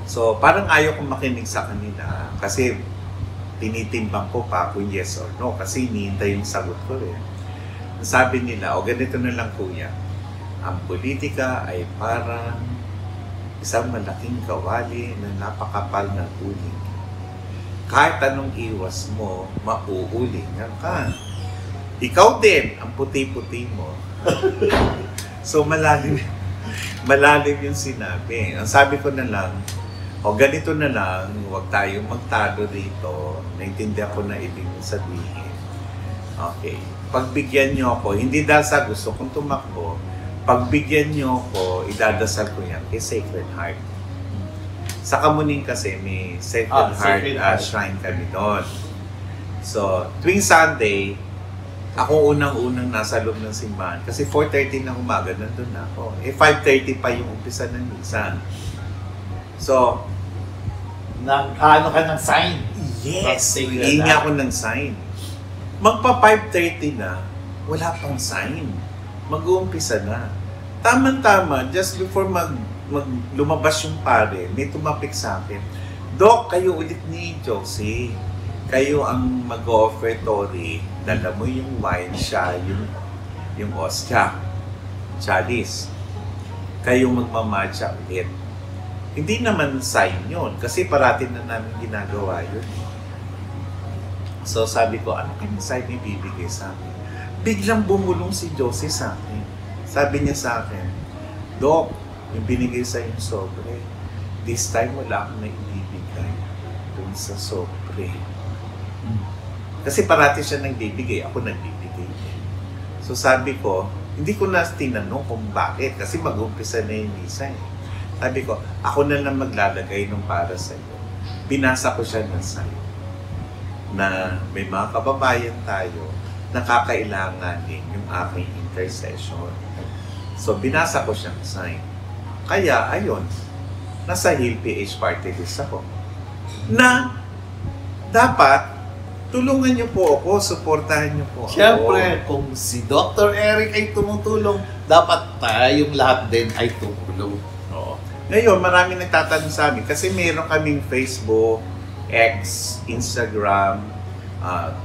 So, parang ayaw kong makinig sa kanila kasi tinitimbang ko pa kung yes or no kasi hinihintay yung sagot ko rin. Sabi nila, o ganito na lang kuya, ang politika ay parang isang malaking kawali na napakapal na uling. Kahit anong iwas mo, mauulingan ka. Ikaw din, ang puti-puti mo. So malalim yung sinabi. Ang sabi ko na lang, o ganito na lang, huwag tayong magtalo dito. Naintindihan ko na ibig sabihin. Okay. Pagbigyan nyo ako, hindi dahil sa gusto kong tumakbo, pagbigyan nyo ako, idadasal ko yan kay Sacred Heart. Sa Kamuning kasi, may Sacred Heart shrine kami doon. So, tuwing Sunday, ako unang-unang nasa loob ng simbahan. Kasi 4:30 ng umaga, nandun na ako. 5:30 pa yung umpisa ng misa. So, Nagkano ka ng sign? yes, hihingi ako ng sign. Magpa 5:30 na, wala pang sign. Mag-uumpisa na. Tama-tama, just before lumabas yung pare, may tumapik sa akin. Doc, kayo ulit ni Josie. Kayo ang mag-offertory. Dala mo yung wine, siya yung ostya. Chalice. Kayo magmamatcha ulit. Hindi naman sign yun, kasi parati na namin ginagawa yun. So sabi ko, ano kayong sign ibibigay sa akin? Biglang bumulong si Josie sa akin. Sabi niya sa akin, Doc, yung binigay sa yung sobre, this time wala akong na ibibigay dun sa sobre. Kasi parati siya nagbibigay, ako nagbibigay. So sabi ko, hindi ko na tinanong kung bakit, kasi mag-umpisa na yung misa eh. Sabi ko, ako na lang maglalagay nung para sa iyo. Binasa ko siya ng sign na may mga kababayan tayo na kakailanganin yung aking intercession. So, binasa ko siyang sign. Kaya, ayun, nasa Hill PH party list ako. Na, dapat, tulungan niyo po ako, suportahan niyo po ako. Siyempre, kung si Dr. Eric ay tumutulong, dapat tayong lahat din ay tumulong. Ngayon, marami nagtatanong sa amin kasi meron kaming Facebook, X, Instagram,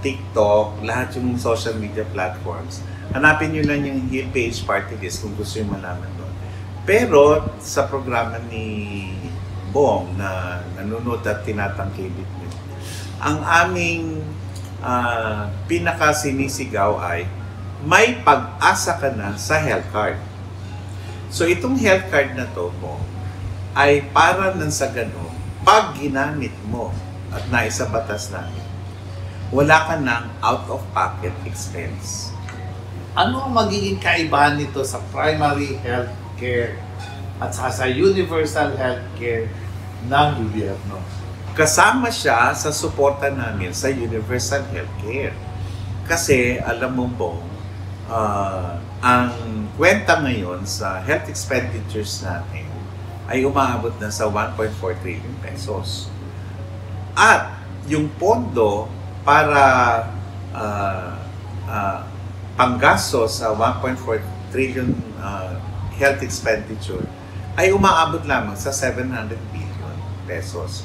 TikTok, lahat yung social media platforms. Hanapin nyo lang yung Hill PH party list kung gusto yung malaman doon. Pero sa programa ni Bong na nanonood at tinatangkilik nyo, ang aming pinaka-sinisigaw ay may pag-asa ka na sa health card. So itong health card na to mo, ay para nang sa gano'n, pag ginamit mo at naisabatas namin, wala ka ng out-of-pocket expense. Ano ang magiging kaibahan nito sa primary health care at sa universal health care ng gobyerno. Kasama siya sa suporta namin sa universal healthcare. Kasi alam mo po, ang kwenta ngayon sa health expenditures natin ay umaabot na sa 1.4 trillion pesos. At yung pondo para panggasto sa 1.4 trillion health expenditure ay umaabot lamang sa 700 billion pesos.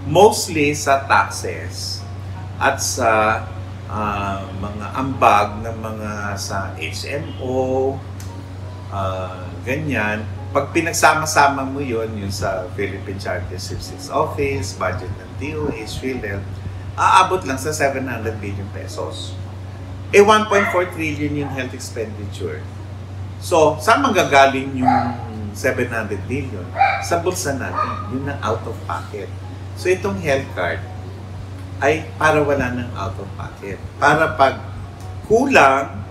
Mostly sa taxes at sa mga ambag ng mga sa HMO, ganyan. Pag pinagsama-sama mo yun sa Philippine Charter Services Office, budget ng DOH, PhilHealth, aabot lang sa 700 billion pesos. 1.4 trillion yung health expenditure. So, saan manggagaling yung 700 billion? Sa bulsa natin, yun na out of pocket. So, itong health card ay para wala ng out of pocket. Para pag kulang,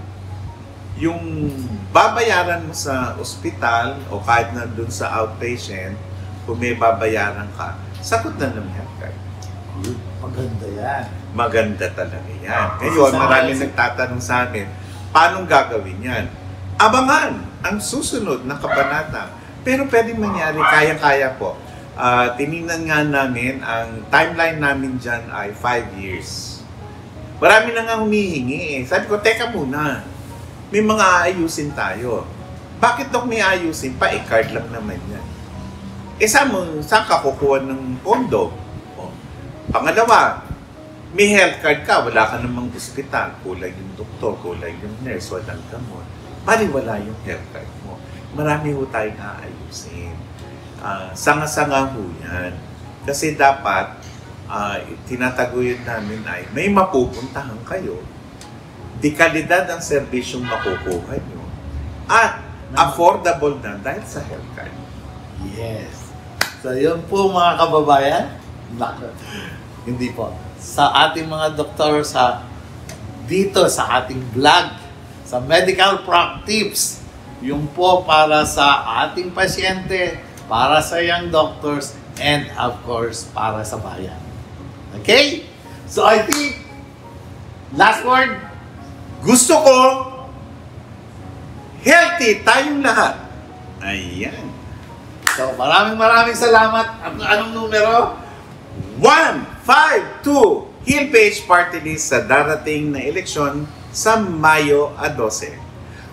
yung babayaran mo sa ospital o kahit na dun sa outpatient, kung may babayaran ka, sagot na ng health card. Maganda yan. Maganda talaga yan. Ngayon, maraming nagtatanong sa amin, paano gagawin yan? Abangan ang susunod na kabanata. Pero pwedeng mangyari, kaya-kaya po. Tinignan nga namin, ang timeline namin dyan ay 5 years. Marami na nga humihingi eh. Sabi ko, teka muna, may mga aayusin tayo. Bakit daw may aayusin? Pa-e-card lang naman yan. Saan ka kukuha ng pondo? Pangalawa, may health card ka, wala ka namang ospital, kulang yung doktor, kulang yung nurse, walang gamot. Wala yung health card mo. Marami ho tayong aayusin. Sanga-sanga ho yan. Kasi dapat, tinataguyod namin ay may mapupuntahan kayo. Di kalidad ang serbisyong makukuha nyo. At affordable na dahil sa health card. Yes. So, yun po mga kababayan. Hindi po. Sa ating mga doktor, dito sa ating vlog, sa Medical Prac Tips, yung po para sa ating pasyente, para sa young doctors, and of course, para sa bayan. Okay? So I think, last word, gusto ko, healthy tayong lahat. Ayan. So maraming salamat. Anong numero? 152 Heal Page Party List sa darating na eleksyon sa Mayo 12.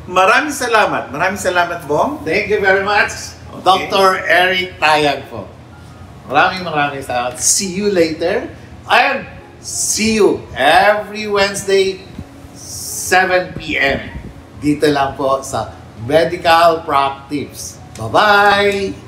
Maraming salamat, Bong. Thank you very much. Okay. Dr. Eric Tayag po. Maraming salamat. See you later. And see you every Wednesday, 7 p.m. Dito lang po sa Medical Prac Tips. Bye-bye!